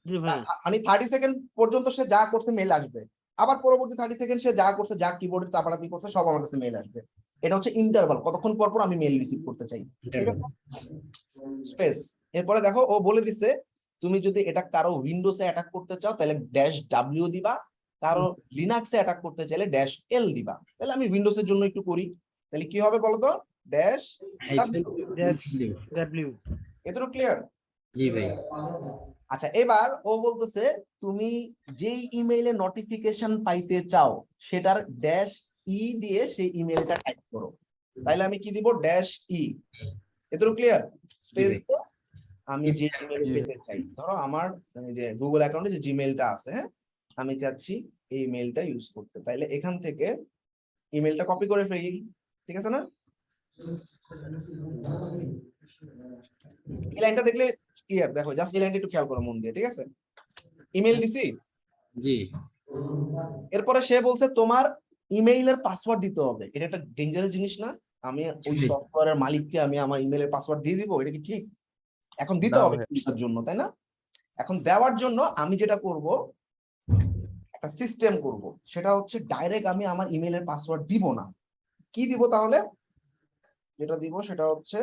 Speaker 2: জি ভাই
Speaker 1: মানে 30 সেকেন্ড পর্যন্ত সে যা করছে মেইল আসবে, আবার পরবর্তী 30 সেকেন্ড সে যা করছে, যা কিবোর্ডে চাপাচাপি করছে, সব আমার কাছে মেইল আসবে। এটা হচ্ছে ইন্টারভাল, কতক্ষণ পর পর আমি মেইল রিসিভ করতে চাই, ঠিক আছে? স্পেস। এরপরে দেখো ও বলে দিছে তুমি যদি এটা কারো উইন্ডোজে অ্যাটাক করতে চাও তাহলে ড্যাশ ডাব্লিউ দিবা, কারো লিনাক্সে অ্যাটাক করতে চাইলে ড্যাশ এল দিবা। তাহলে আমি উইন্ডোজের জন্য একটু করি, তাহলে কি হবে বলো তো? Dash
Speaker 2: dash W.
Speaker 1: এতটুকু ক্লিয়ার?
Speaker 4: জি ভাই
Speaker 1: আচ্ছা এবার ও বলতেছে তুমি যেই ইমেইলে নোটিফিকেশন পাইতে চাও সেটার ড্যাশ ই দিয়ে সেই ইমেইলটা টাইপ করো। তাইলে আমি কি দিব? ড্যাশ ই। এতটুকু ক্লিয়ার? স্পেস দিয়ে আমি যে ইমেইলে পেতে চাই, ধরো আমার যে গুগল অ্যাকাউন্টে যে জিমেইলটা আছে, হ্যাঁ, আমি চাচ্ছি এই ইমেইলটা ইউজ করতে, তাইলে এখান থেকে ইমেইলটা কপি করে ফেলি, ঠিক আছে না? এই লাইনটা দেখলে ক্লিয়ার, দেখো জাস্ট এই লাইনটা একটু খেয়াল করো মন দিয়ে, ঠিক আছে? ইমেইল দিছি,
Speaker 4: জি
Speaker 1: এরপরে সে বলছে তোমার ইমেইলের পাসওয়ার্ড দিতে হবে। এটা একটা ডেঞ্জারাস জিনিস না? আমি ওই সফটওয়্যারের মালিককে আমি আমার ইমেইলের পাসওয়ার্ড দিয়ে দিব, এটা কি ঠিক? এখন দিতে
Speaker 3: না
Speaker 1: হবে
Speaker 3: ভাই।
Speaker 1: এটার জন্য, তাই না? এখন দেওয়ার জন্য আমি যেটা করব, একটা সিস্টেম করব, সেটা হচ্ছে ডাইরেক্ট আমি আমার ইমেইলের পাসওয়ার্ড দিব না। কি দিব তাহলে? যেটা দিব সেটা হচ্ছে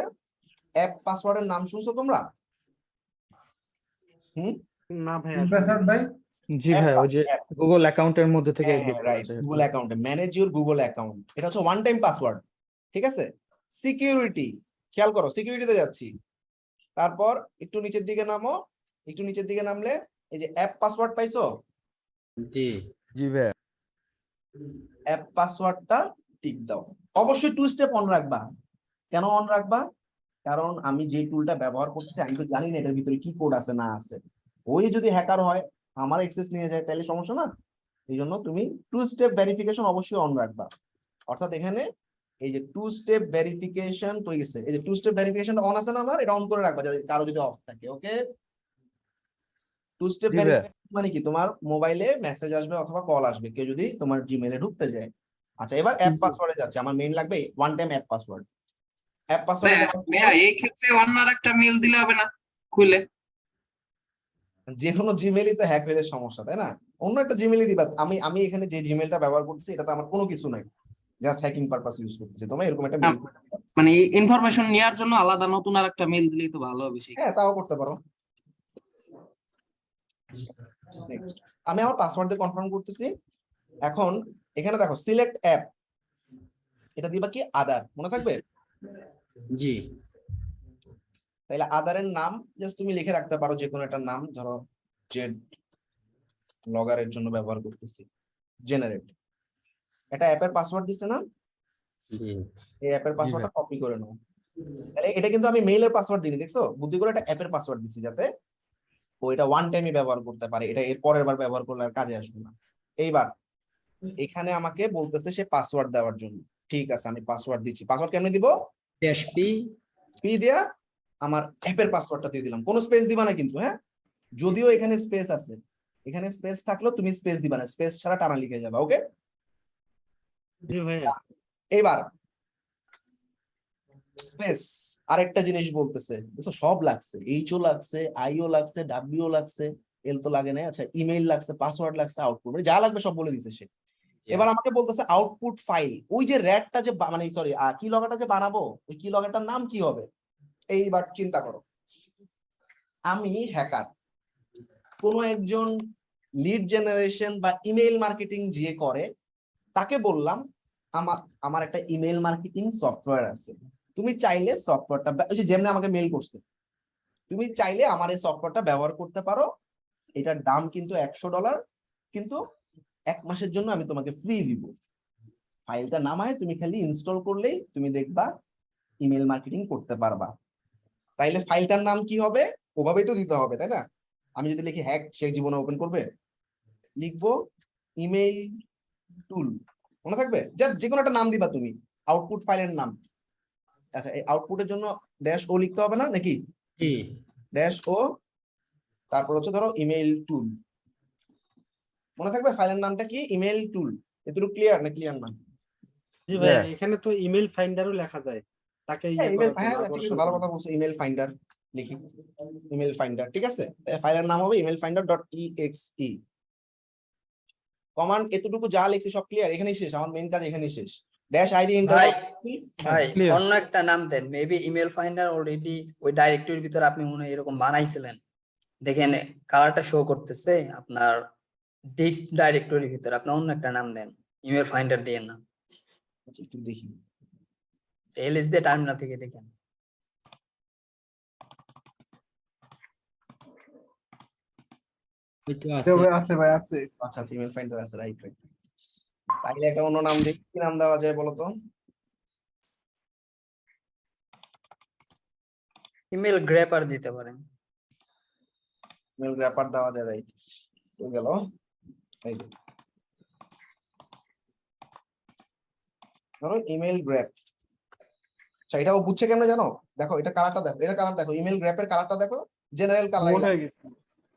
Speaker 1: অ্যাপ পাসওয়ার্ডের নাম শুনছো তোমরা?
Speaker 2: না ভাই
Speaker 5: জি ভাই, ওই যে গুগল অ্যাকাউন্টের মধ্যে থেকে
Speaker 1: হ্যাঁ রাইট, গুগল অ্যাকাউন্টে ম্যানেজ ইউর গুগল অ্যাকাউন্ট, এটা হচ্ছে ওয়ান টাইম পাসওয়ার্ড, ঠিক আছে? সিকিউরিটি, খেয়াল করো সিকিউরিটিতে যাচ্ছি, তারপর একটু নিচের দিকে নামো, একটু নিচের দিকে নামলে এই যে অ্যাপ পাসওয়ার্ড পাইছো,
Speaker 4: জি
Speaker 3: জি ভাইয়া।
Speaker 1: অ্যাপ পাসওয়ার্ডটা টিক দাও। অবশ্যই 2 স্টেপ অন রাখবা। কেন অন রাখবা? কারণ আমি যে টুলটা ব্যবহার করতেছি আমি তো জানি না এটার ভিতরে কি কোড আছে না আছে, ওই যদি হ্যাকার হয় আমার অ্যাক্সেস নিয়ে যায় তাহলে সমস্যা না। এই জন্য তুমি 2 স্টেপ ভেরিফিকেশন অবশ্যই অন রাখবা। অর্থাৎ এখানে এই যে টু স্টেপ ভেরিফিকেশন তো গেছে, এই যে টু স্টেপ ভেরিফিকেশন অন আছে না আমার, এটা অন করে রাখবা যদি কারো যদি অফ থাকে। ওকে, টু স্টেপ
Speaker 3: জি ভাইয়া।
Speaker 1: ভেরিফিকেশন মানে কি, তোমার মোবাইলে মেসেজ আসবে অথবা কল আসবে কেউ যদি তোমার জিমেইলে ঢুকতে যায়। আচ্ছা, এবার অ্যাপ পাসওয়ার্ডে যাচ্ছে, আমার মেইন লাগবে one time app password. App পাসওয়ার্ডে
Speaker 6: ভাইয়া এই ক্ষেত্রে অন্য একটা মেল দিলে হবে না খুলে?
Speaker 1: যে কোনো জিমেইলই তো হ্যাক হয়ে সমস্যা, তাই না? অন্য একটা জিমেইলই দিবা। আমি আমি এখানে যে জিমেইলটা ব্যবহার করতেছি এটা তো আমার কোনো কিছু নাই, জাস্ট হ্যাকিং পারপাস ইউজ করতেছি, তোমরা এরকম একটা মেইল।
Speaker 6: মানে ইনফরমেশন নেওয়ার জন্য আলাদা নতুন আর একটা মেল দিলেই তো ভালো হবে সেই
Speaker 1: হ্যাঁ, তাও করতে পারো। Next, আমি আমার পাসওয়ার্ড দিয়ে কনফার্ম করতেছি। এখন এখানে দেখো সিলেক্ট অ্যাপ, এটা দিবা কি আদার, মনে থাকবে?
Speaker 4: জি।
Speaker 1: তাইলে আদারের নাম জাস্ট তুমি লিখে রাখতে পারো যে কোনো একটা নাম, ধরো জেড লগের জন্য ব্যবহার করতেছি জেনারেট। এটা অ্যাপের পাসওয়ার্ড দিছে না,
Speaker 4: জি।
Speaker 1: এই অ্যাপের পাসওয়ার্ডটা কপি করে নাও। তাহলে এটা কিন্তু আমি মেইলের পাসওয়ার্ড দিইনি, দেখছো? বুদ্ধি করে একটা অ্যাপের পাসওয়ার্ড দিছি যাতে ও এটা ওয়ান টাইমই ব্যবহার করতে পারে, এটা এর পরের বার ব্যবহার করলে আর কাজে আসবে না। এইবার এখানে আমাকে বলতেছে সে পাসওয়ার্ড দেওয়ার জন্য। ঠিক আছে, আমি পাসওয়ার্ড দিচ্ছি। পাসওয়ার্ড কেমনে দিব?
Speaker 4: এসপি
Speaker 1: পি দিয়া আমার অ্যাপের পাসওয়ার্ডটা দিয়ে দিলাম, কোনো স্পেস দিবা না কিন্তু, হ্যাঁ? যদিও এখানে স্পেস আছে, এখানে স্পেস থাকলেও তুমি স্পেস দিবা না, স্পেস ছাড়া টানা লিখে যাবে। ওকে,
Speaker 2: জি ভাইয়া।
Speaker 1: এইবার স্পেস আরেকটা জিনিস বলতেছে, দেখো সব লাগছে, এইচও লাগছে, আইও লাগছে, ডাব্লিউ লাগছে, এল তো লাগে না। আচ্ছা, ইমেইল লাগছে, পাসওয়ার্ড লাগছে, আউটপুট, মানে যা লাগবে সব বলে দিছে সে। এবার আমাকে বলতেছে আউটপুট ফাইল, ওই যে র্যাটটা যে মানে সরি কি লগাটা যে বানাবো, ওই কি লগাটার নাম কি হবে? এইবার চিন্তা করো, আমি হ্যাকার, কোনো একজন লিড জেনারেশন বা ইমেইল মার্কেটিং যে করে তাকে বললাম আমার আমার একটা ইমেইল মার্কেটিং সফটওয়্যার আছে, তুমি চাইলে সফটওয়্যারটা, ওই যে যেমনি আমাকে মেইল করছে, তুমি চাইলে আমার এই সফটওয়্যারটা ব্যবহার করতে পারো, এটার দাম কিন্তু $100, কিন্তু 1 মাসের জন্য আমি তোমাকে ফ্রি দিব। ফাইলটা নামায় তুমি খালি ইনস্টল করলেই তুমি দেখবা ইমেল মার্কেটিং করতে পারবা। তাইলে ফাইলটার নাম কি হবে? ওভাবেই তো দিতে হবে, তাই না? আমি যদি লিখি হ্যাক, সে জীবনে ওপেন করবে? লিখবো ইমেইল টুল, মনে থাকবে? জাস্ট যে কোনো একটা নাম দিবা তুমি, আউটপুট ফাইলের নাম। আচ্ছা, এই আউটপুটের জন্য ড্যাশ ও লিখতে হবে না নাকি?
Speaker 4: জি।
Speaker 1: ড্যাশ ও, তারপর হচ্ছে ধরো ইমেইল টুল, মনে থাকবে ফাইলের নামটা কি? ইমেইল টুল। এটুকু ক্লিয়ার না ক্লিয়ার না?
Speaker 2: জি ভাইয়া,
Speaker 3: হ্যাঁ।
Speaker 2: এখানে তো ইমেল ফাইন্ডারও লেখা যায়, তাকে ইয়ে
Speaker 1: ইমেল,
Speaker 2: করার জন্য,
Speaker 1: হ্যাঁ ঠিক আছে,
Speaker 2: আকর্ষণ
Speaker 1: ভালো
Speaker 2: করার
Speaker 1: কথা বলছো, ইমেল ফাইন্ডার লিখি, ইমেল ফাইন্ডার। ঠিক আছে, ফাইলের নাম হবে email finder dot exe। Command এতটুকু যা লিখছি সব ক্লিয়ার, এখানেই শেষ, আমার মেইন কাজ এখানেই শেষ। Dash ID enter.
Speaker 7: ভাই ভাই অন্য একটা নাম দেন, মেবি ইমেল ফাইন্ডার অলরেডি ওই ডাইরেক্টরির ভিতরে আপনি মনে হয় এরকম বানাইছিলেন, দেখেন কালারটা শো করতেছে আপনার ডিস্ক ডাইরেক্টরির ভিতরে, আপনি অন্য একটা নাম দেন, ইমেল ফাইন্ডার দিয়ে না,
Speaker 1: একটু দেখি।
Speaker 7: এলএস দিয়ে টার্মিনাল থেকে দেখেন।
Speaker 4: ওই তো আছে।
Speaker 3: আছে ভাই, আছে।
Speaker 1: আচ্ছা আচ্ছা, ইমেল ফাইন্ডার আছে, রাইট রাইট। তাইলে একটা অন্য নাম দিই, কি নাম দেওয়া যায় বলো তো?
Speaker 7: ইমেল গ্র্যাপার দিতে পারেন।
Speaker 1: ইমেল র্যাপার দেওয়া যায়, রাইট। হয়ে গেল, এই যে ধরো ইমেল গ্র্যাপ। আচ্ছা, এটা ও বুঝছে কেমনে জানো? দেখো এটা কালারটা দেখো, এটা কালার দেখো, ইমেল গ্র্যাপের কালারটা দেখো, জেনারেল কালার,
Speaker 2: মোটা হয়ে গেছে।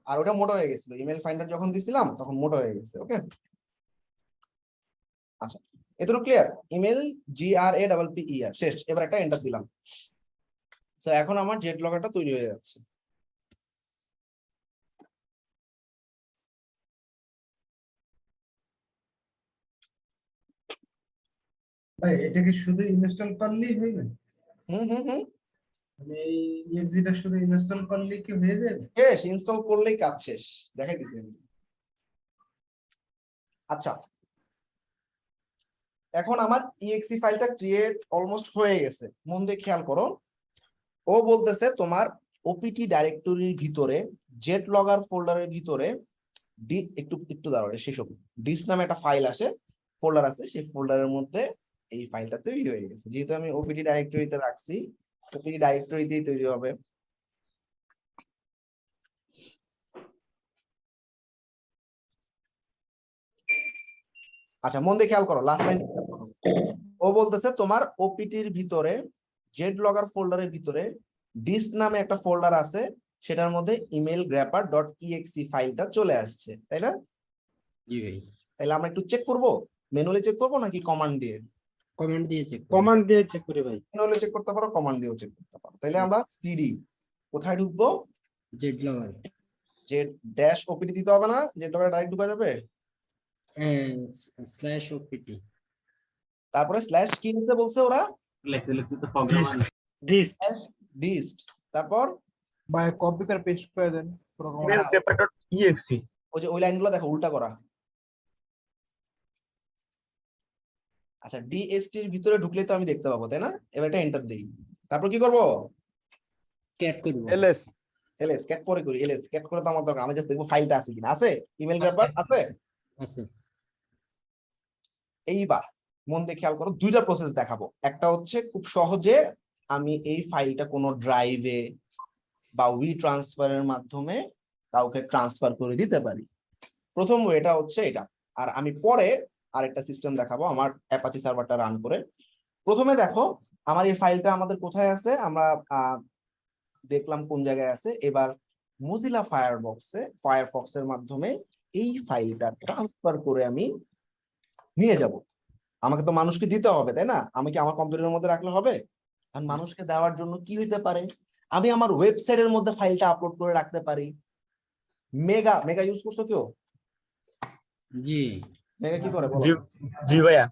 Speaker 1: আর ওটা মোটা হয়ে গেছিল, ইমেল ফাইন্ডার যখন দিছিলাম তখন মোটা হয়ে গেছে। ওকে, আচ্ছা এতটুকু ক্লিয়ার? ইমেল GRAPPER শেষ। এবার একটা এন্টার দিলাম, তো এখন আমার জেট লগারটা তৈরি হয়ে যাচ্ছে।
Speaker 8: ভাই এটাকে শুধু ইনস্টল করলেই হইবে?
Speaker 1: হুম হুম হুম,
Speaker 8: মানে এই এক্সিটা শুধু ইনস্টল করলেই কি হয়ে যাবে?
Speaker 1: শেষ, ইনস্টল করলেই কাজ শেষ, দেখাই দিছি আমি। আচ্ছা, এখন আমার exe ফাইলটা ক্রিয়েট অলমোস্ট হয়ে গেছে, মন দিয়ে খেয়াল করো। ও বলতেছে তোমার ওপিটি ডাইরেক্টরির ভিতরে, জেট লগর ফোল্ডারের ভিতরে একটু একটু দাঁড়াও, শেষ হোক, ডিস নামে একটা ফাইল আসে, ফোল্ডার আছে, সেই ফোল্ডারের মধ্যে এই ফাইলটা তৈরি হয়ে গেছে। যেহেতু আমি ওপিটি ডাইরেক্টরিতে রাখছি, ওপিটি ডাইরেক্টরিতেই তৈরি হবে। আচ্ছা, মন দিয়ে খেয়াল করো, লাস্ট লাইন ও বলতেছে তোমার ওপিটির ভিতরে জেড লগের ফোল্ডারের ভিতরে ডিস্ট নামে একটা ফোল্ডার আছে, সেটার মধ্যে ইমেল গ্র্যাপার ডট ইএক্সি ফাইলটা চলে আসছে, তাই না?
Speaker 4: জি ভাই,
Speaker 1: তাহলে আমরা একটু চেক করব, ম্যানুয়ালি চেক করবো নাকি কমান্ড দিয়ে?
Speaker 4: কমেন্ট দিয়ে চেক
Speaker 2: কমান্ড দিয়ে চেক করি ভাই।
Speaker 1: ম্যানুয়ালি চেক করতে পারো, কমান্ড দিয়েও চেক করতে পারো। তাহলে আমরা সিডি কোথায় ঢুকবো?
Speaker 4: জেড লগর
Speaker 1: যে ড্যাশ ওপিটি দিতে হবে না, যে ডাইরেক্ট ঢুকা যাবে।
Speaker 4: স্ল্যাশ ওপিটি,
Speaker 1: তারপরে স্ল্যাশ কি নিতে বলছে ওরা?
Speaker 2: ডিস্ট
Speaker 1: ডিস্ট, তারপর
Speaker 3: ভাই কম্পিউটার পেস্ট করে দেন
Speaker 5: exe
Speaker 1: ওই যে ওই লাইনগুলো দেখো উল্টা করা। আচ্ছা, ডিএসটি এর ভিতরে ঢুকলে তো আমি দেখতে পাবো, তাই না? এবার এটা এন্টার দেই, তারপর কি করব?
Speaker 4: ক্যাট করব।
Speaker 3: এলএস
Speaker 1: এলএস ক্যাট পরে করি, এলএস ক্যাট করে তো আমার দরকার, আমি জাস্ট দেখবো ফাইলটা আছে কিনা। আছে, ইমেল গ্র্যাপার আছে।
Speaker 4: আছে
Speaker 1: এইবার মন দিয়ে খেয়াল করো, দুইটা প্রসেস দেখাবো। একটা হচ্ছে খুব সহজে আমি এই ফাইলটা কোনো ড্রাইভে বা উই ট্রান্সফারের মাধ্যমে কাউকে ট্রান্সফার করে দিতে পারি। প্রথম ওয়েটা হচ্ছে এটা, আর আমি পরে আরেকটা সিস্টেম দেখাবো আমার অ্যাপাচি সার্ভারটা রান করে। প্রথমে দেখো আমার এই ফাইলটা আমাদের কোথায় আছে, আমরা দেখলাম কোন জায়গায় আছে। এবার মোজিলা ফায়ারফক্সের মাধ্যমে এই ফাইলটা ট্রান্সফার করে আমি নিয়ে যাব। আমাকে তো মানুষকে দিতে হবে, তাই না? আমি কি আমার কম্পিউটারের মধ্যে রাখলে হবে? আর মানুষকে দেওয়ার জন্য কি হইতে পারে, আমি আমার ওয়েবসাইটের মধ্যে ফাইলটা আপলোড করে রাখতে পারি। মেগা ইউজ করছো কেউ?
Speaker 4: জি
Speaker 1: মেগা কি করে বলো?
Speaker 5: জি ভাইয়া,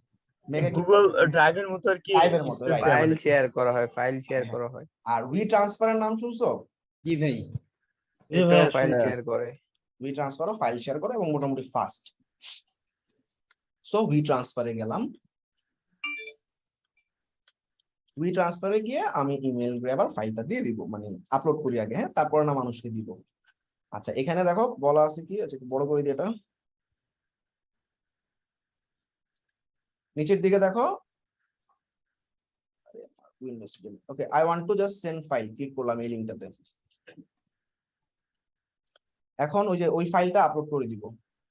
Speaker 1: মেগা কি
Speaker 5: গুগল ড্রাইভের মতো আর কি
Speaker 1: ড্রাইভের মতো, right?
Speaker 3: ফাইল শেয়ার করা হয়, ফাইল শেয়ার করা হয়।
Speaker 1: আর উই ট্রান্সফারের নাম শুনছো?
Speaker 4: জি ভাই,
Speaker 2: জি ভাই,
Speaker 3: এটাও ফাইল
Speaker 2: শুনছি।
Speaker 3: শেয়ার করে।
Speaker 1: উই ট্রান্সফারও ফাইল শেয়ার করে এবং মোটামুটি ফাস্ট। সো উই ট্রান্সফারে গেলাম, উই ট্রান্সফারে গিয়ে আমি ইমেল গ্র্যাবার ফাইলটা দিয়ে দিব, মানে আপলোড করি আগে, হ্যাঁ, তারপরে না মানুষকে দিব। আচ্ছা, এখানে দেখো বলা আছে কি, আচ্ছা একটু বড় করে দিই এটা, নিচের দিকে দেখো, okay, I want to just send file, click করলাম এই লিংকটাতে। এখন ওই যে ওই ফাইলটা আপলোড করে দিব।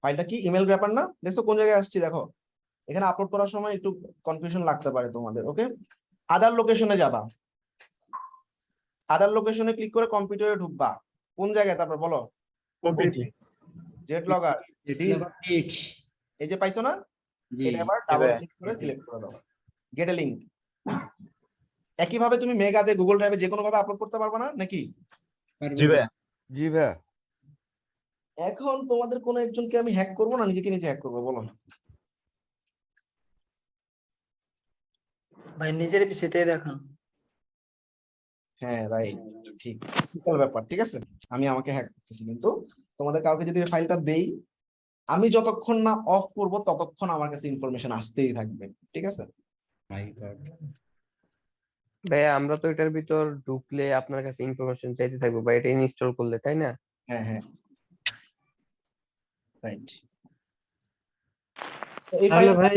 Speaker 1: ফাইলটা কি ইমেল গ্র্যাপার না? দেখছো কোন জায়গায় আসছি? দেখো এখানে আপলোড করার সময় একটু কনফিউশন লাগতে পারে তোমাদের। ওকে, আদার লোকেশনে যাবা, আদার লোকেশনে ক্লিক করে কম্পিউটারে ঢুকবা। কোন জায়গায়? তারপর বলো,
Speaker 5: ওপিটি
Speaker 1: জেট লগর,
Speaker 4: জেড লগর এইট।
Speaker 1: এই যে পাইছো না?
Speaker 4: জি
Speaker 1: এটা এবার ডাবল ক্লিক করে সিলেক্ট করে দাও, গেট এ লিংক। একইভাবে তুমি মেগাতে গুগল ড্রাইভে যে কোনো ভাবে আপলোড করতে পারবে না নাকি?
Speaker 5: জি ভাইয়া,
Speaker 3: জি ভাইয়া।
Speaker 1: এখন তোমাদের কোনো একজনকে আমি হ্যাক করবো না নিজেকে নিজে হ্যাক করবো, বলো?
Speaker 7: ভাই নিজের পিছিয়ে দেখান।
Speaker 1: হ্যাঁ রাইট, ঠিক, বিশাল ব্যাপার। ঠিক আছে, আমি আমাকে হ্যাক করতেছি, কিন্তু তোমাদের কাউকে যদি ফাইলটা দেই, আমি যতক্ষণ না অফ করব ততক্ষণ আমার কাছে ইনফরমেশন আসতেই থাকবে। ঠিক আছে,
Speaker 4: মাই গড,
Speaker 3: ভাইয়া আমরা তো এটার ভিতর ঢুকলে আপনার কাছে ইনফরমেশন চাইতে থাকবো বা এটা ইনস্টল করলে, তাই না?
Speaker 1: হ্যাঁ হ্যাঁ রাইট। এই
Speaker 2: তাহলে
Speaker 1: ফাইল
Speaker 2: ভাই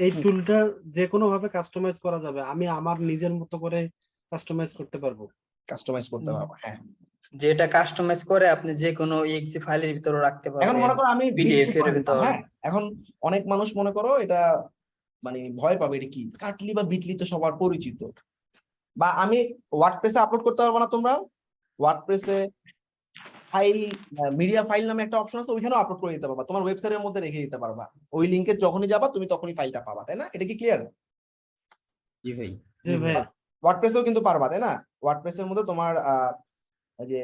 Speaker 2: এই টুলটা যে কোনো ভাবে কাস্টমাইজ করা যাবে, আমি আমার নিজের মতো করে কাস্টমাইজ করতে পারবো।
Speaker 1: কাস্টমাইজ করতে পারবো, হ্যাঁ।
Speaker 7: যেটা কাস্টমাইজ করে আপনি যে কোনো exe ফাইলের ভিতরে রাখতে
Speaker 1: এখন মনে
Speaker 7: পারবেন,
Speaker 1: করো আমি
Speaker 7: পিডিএফ
Speaker 1: বিটলি
Speaker 7: এর
Speaker 1: করে
Speaker 7: ভিতর।
Speaker 1: দিলাম, হ্যাঁ। এখন অনেক মানুষ মনে করো এটা মানে ভয় পাবে, এটা কি কাটলি বা বিটলি তো সবার পরিচিত। বা আমি ওয়ার্ডপ্রেসে আপলোড করতে পারবো না? তোমরা ওয়ার্ডপ্রেসে ফাইল, মিডিয়া ফাইল নামে একটা অপশন আছে, ওইখানেও আপলোড করে দিতে পারবা, তোমার ওয়েবসাইটের মধ্যে রেখে দিতে পারবা। ওই লিংকে যখনই যাবা তুমি তখনই ফাইলটা পাবা, তাই না? এটা কি ক্লিয়ার?
Speaker 4: জি ভাই,
Speaker 2: জি ভাই,
Speaker 1: ওয়ার্ডপ্রেসেও কিন্তু পারবা, তাই না? ওয়ার্ডপ্রেসের মধ্যে তোমার এই যে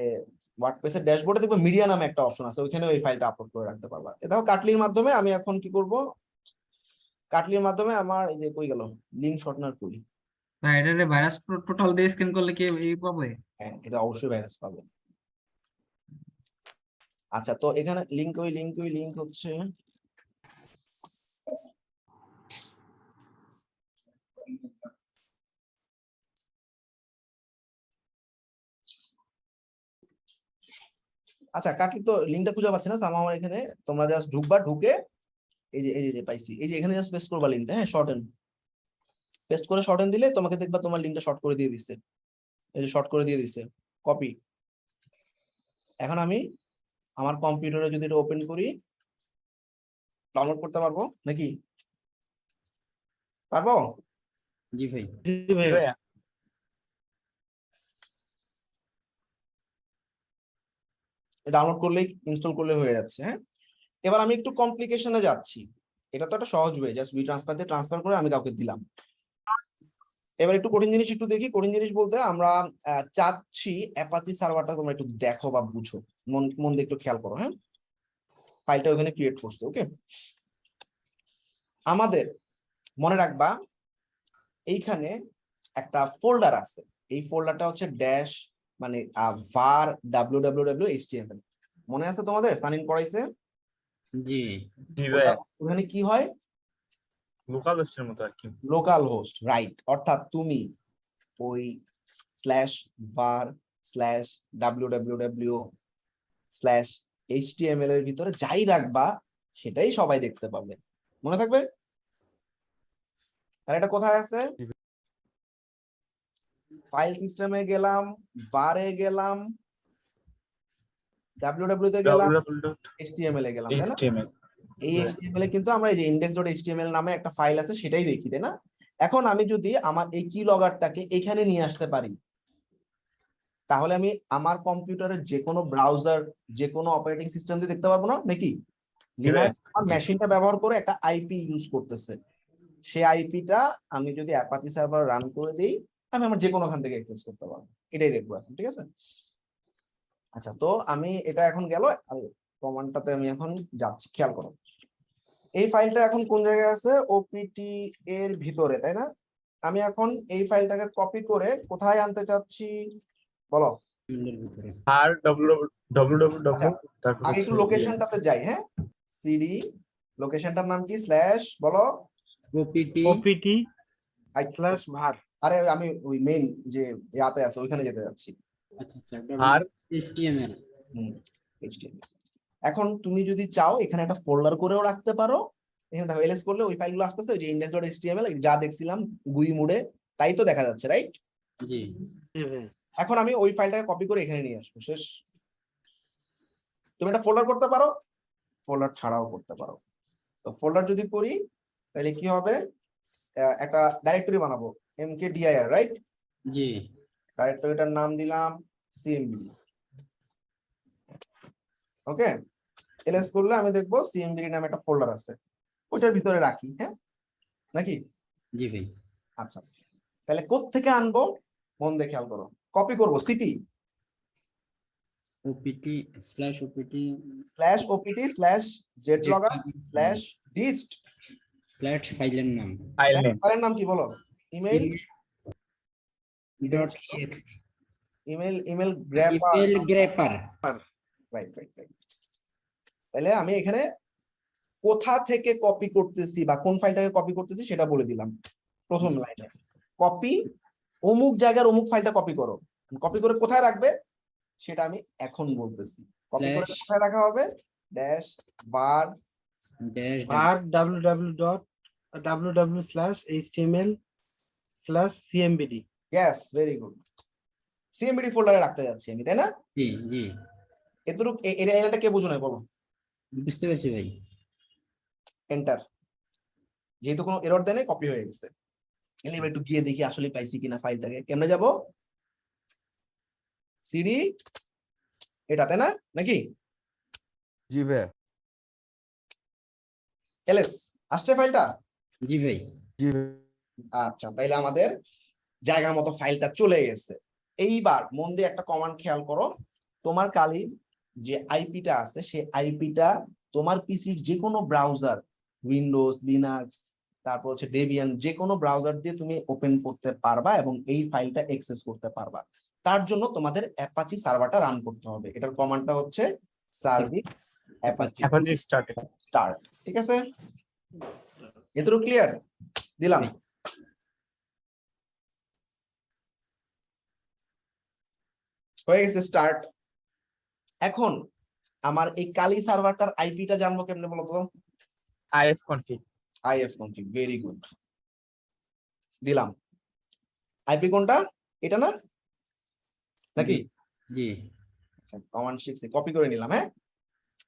Speaker 1: ওয়ার্ডপ্রেসের ড্যাশবোর্ডে দেখবে মিডিয়া নামে একটা অপশন আছে, ওইখানে ওই ফাইলটা আপলোড করে রাখতে পারবা। দেখো কাটলির মাধ্যমে আমি এখন কি করব, কাটলির মাধ্যমে আমার এই যে কই গেল লিংক শর্টনার কই,
Speaker 6: না এটারে ভাইরাস টোটাল দিয়ে স্ক্যান করলে কি এই পাবে?
Speaker 1: হ্যাঁ এটা অবশ্যই ভাইরাস পাবে। আচ্ছা, তো এখানে লিংক হচ্ছে আচ্ছা, কাটলি তো লিংকটা খুঁজে পাচ্ছে না, আমার এখানে তোমরা জাস্ট ঢুকবা, ঢুকে এই যে পাইছি, এই যে এখানে জাস্ট পেস্ট করবা লিংকটা, হ্যাঁ, শর্টেন পেস্ট করে শর্টেন দিলে তোমাকে দেখবা তোমার লিংকটা শর্ট করে দিয়ে দিচ্ছে, এই যে শর্ট করে দিয়ে দিচ্ছে, কপি। এখন আমি আমার কম্পিউটারে যদি এটা ওপেন করি ডাউনলোড করতে পারবো নাকি? পারবো?
Speaker 4: জি ভাই।
Speaker 2: জি ভাইয়া।
Speaker 1: ডাউনলোড করলেই ইনস্টল করলে হয়ে যাচ্ছে। হ্যাঁ, এবার আমি একটু কমপ্লিকেশনে যাচ্ছি। এটা তো একটা সহজ ওয়ে, জাস্ট ট্রান্সফার দিয়ে ট্রান্সফার করে আমি কাউকে দিলাম। এবার একটু কঠিন জিনিস একটু দেখি। কঠিন জিনিস বলতে আমরা চাচ্ছি অ্যাপাচি সার্ভারটা তোমরা একটু দেখো বা বুঝো, মন দিয়ে একটু খেয়াল করো। হ্যাঁ, ফাইলটা ওখানে ক্রিয়েট করছে। ওকে, আমাদের মনে রাখবা এইখানে একটা ফোল্ডার আছে। এই ফোল্ডারটা হচ্ছে ড্যাশ মানে var www.html। মনে আছে তোমাদের? সানিন পড়াইছে।
Speaker 4: জি
Speaker 1: ওখানে কি হয়?
Speaker 5: লোকাল হোস্টের মতো আর কি।
Speaker 1: Local host, right. অর্থাৎ তুমি ওই /var/www/html এর ভিতরে যাই রাখবা সেটাই সবাই দেখতে পাবে। মনে থাকবে? তাহলে এটা কোথায় আছে? ফাইল সিস্টেমে গেলাম, বারে গেলাম, www তে গেলাম, html এ গেলাম, তাই না? এই html এ কিন্তু আমরা এই যে index.html নামে একটা ফাইল আছে সেটাই দেখি, তাই না? এখন আমি যদি আমার এই কি লগারটাকে এখানে নিয়ে আসতে পারি, তাহলে আমি আমার কম্পিউটারের যে কোনো ব্রাউজার, যে কোনো অপারেটিং সিস্টেম দিয়ে দেখতে পারবো না নাকি? লিনাক্স আমার মেশিনটা ব্যবহার করে একটা আইপি ইউজ করতেছে, সেই আইপিটা আমি যদি অ্যাপাচি সার্ভার রান করে দিই, আমি আমার যে কোনোখান থেকে অ্যাক্সেস করতে পারবো। এটাই দেখবো এখন, ঠিক আছে? আচ্ছা, তো আমি এটা এখন গেল, কমান্ডটাতে আমি এখন যাচ্ছি। খেয়াল করো, এই ফাইলটা এখন কোন জায়গায় আছে? ওপিটি এর ভিতরে, তাই না? আমি এখন এই ফাইলটাকে কপি করে কোথায় আনতে চাচ্ছি বলো?
Speaker 4: ভিতরে।
Speaker 5: আর www
Speaker 1: আচ্ছা,
Speaker 5: তারপর
Speaker 1: আমি একটু
Speaker 5: হচ্ছে
Speaker 1: লোকেশনটাতে যাই। হ্যাঁ, সিডি লোকেশনটার নাম কি? স্ল্যাশ বলো।
Speaker 2: opt/var।
Speaker 1: আরে আমি ওই মেইন যে ইয়াতে আছে ওইখানে যেতে যাচ্ছি।
Speaker 4: আচ্ছা
Speaker 5: আর
Speaker 4: HTML।
Speaker 1: HTML। এখন তুমি যদি চাও এখানে একটা ফোল্ডার করেও রাখতে পারো। এখানে দেখো এলএস করলে ওই ফাইলগুলো আসতেছে, ওই যে index.html যা দেখছিলাম গুই মুডে তাই তো দেখা যাচ্ছে, রাইট?
Speaker 4: জি
Speaker 1: এখন আমি ওই ফাইলটাকে কপি করে এখানে নিয়ে আসবো। শেষ। তুমি একটা ফোল্ডার করতে পারো, ফোল্ডার ছাড়াও করতে পারো। তো ফোল্ডার যদি করি তাহলে কি হবে? একটা ডাইরেক্টরি বানাবো, mkdir, রাইট?
Speaker 4: জি
Speaker 1: ডাইরেক্টরিটার নাম দিলাম cmd। ওকে, এলএস করলে আমি দেখবো cmd নামে একটা ফোল্ডার আছে, ওইটার ভিতরে রাখি। হ্যাঁ, নাকি?
Speaker 4: জি ভাই।
Speaker 1: আচ্ছা, তাহলে কোত্থেকে আনবো? মন দিয়ে খেয়াল করো। কপি করবো সিপি
Speaker 4: opt/zlogger/dist
Speaker 1: ফাইলের
Speaker 4: নাম
Speaker 1: নাম কি বলো? Email
Speaker 4: .exe
Speaker 1: email grepper,
Speaker 4: email grepper।
Speaker 1: Right right right. তাহলে আমি এখানে কোথা থেকে কপি করতেছি বা কোন ফাইলটাকে কপি করতেছি সেটা বলে দিলাম প্রথম লাইনে। কপি অমুক জায়গার অমুক ফাইলটা কপি করো। কপি করে কোথায় রাখবে সেটা আমি এখন বলতেছি। কপি করে কোথায় রাখা হবে? Dash var
Speaker 2: www.html/cmbd।
Speaker 1: Yes, very good. CMD ফোল্ডারে রাখতে যাচ্ছি আমি, তাই না?
Speaker 4: জি জি
Speaker 1: এতটুকু এটা কে বুঝো না বলো?
Speaker 4: বুঝতে পারছি ভাই।
Speaker 1: এন্টার। যেহেতু কোনো এরর দেয় নাই, কপি হয়ে গেছে। এবার একটু গিয়ে দেখি আসলে পাইছি কিনা ফাইলটাকে। কেমনে যাব? সিডি এটা, তাই না নাকি?
Speaker 9: জি ভাই।
Speaker 1: এলএস আসছে ফাইলটা?
Speaker 4: জি ভাই।
Speaker 9: জি
Speaker 1: আচ্ছা, তাইলে আমাদের জায়গা মতো ফাইলটা চলে গেছে। এইবার মন দিয়ে একটা কমান্ড খেয়াল করো। তোমার কালির যে আইপিটা আছে সেই আইপিটা তোমার পিসির যে কোনো ব্রাউজার, উইন্ডোজ, লিনাক্স, তারপর হচ্ছে ডেবিয়ান, যে কোনো ব্রাউজার দিয়ে তুমি ওপেন করতে পারবা এবং এই ফাইলটা অ্যাক্সেস করতে পারবা। তার জন্য তোমাদের অ্যাপাচি সার্ভারটা রান করতে হবে। এটার কমান্ডটা হচ্ছে সার্ভিস অ্যাপাচি স্টার্ট। ঠিক আছে, এতটুকু ক্লিয়ার দিলাম? হয়ে গেছে স্টার্ট। এখন আমার এই কালি সার্ভারটার আইপিটা জানবো কেমনে বলো তো? ifconfig, very good. দিলাম। আইপি কোনটা? এটা না নাকি?
Speaker 4: জি
Speaker 1: কমান্ড 6 কপি করে নিলাম। হ্যাঁ,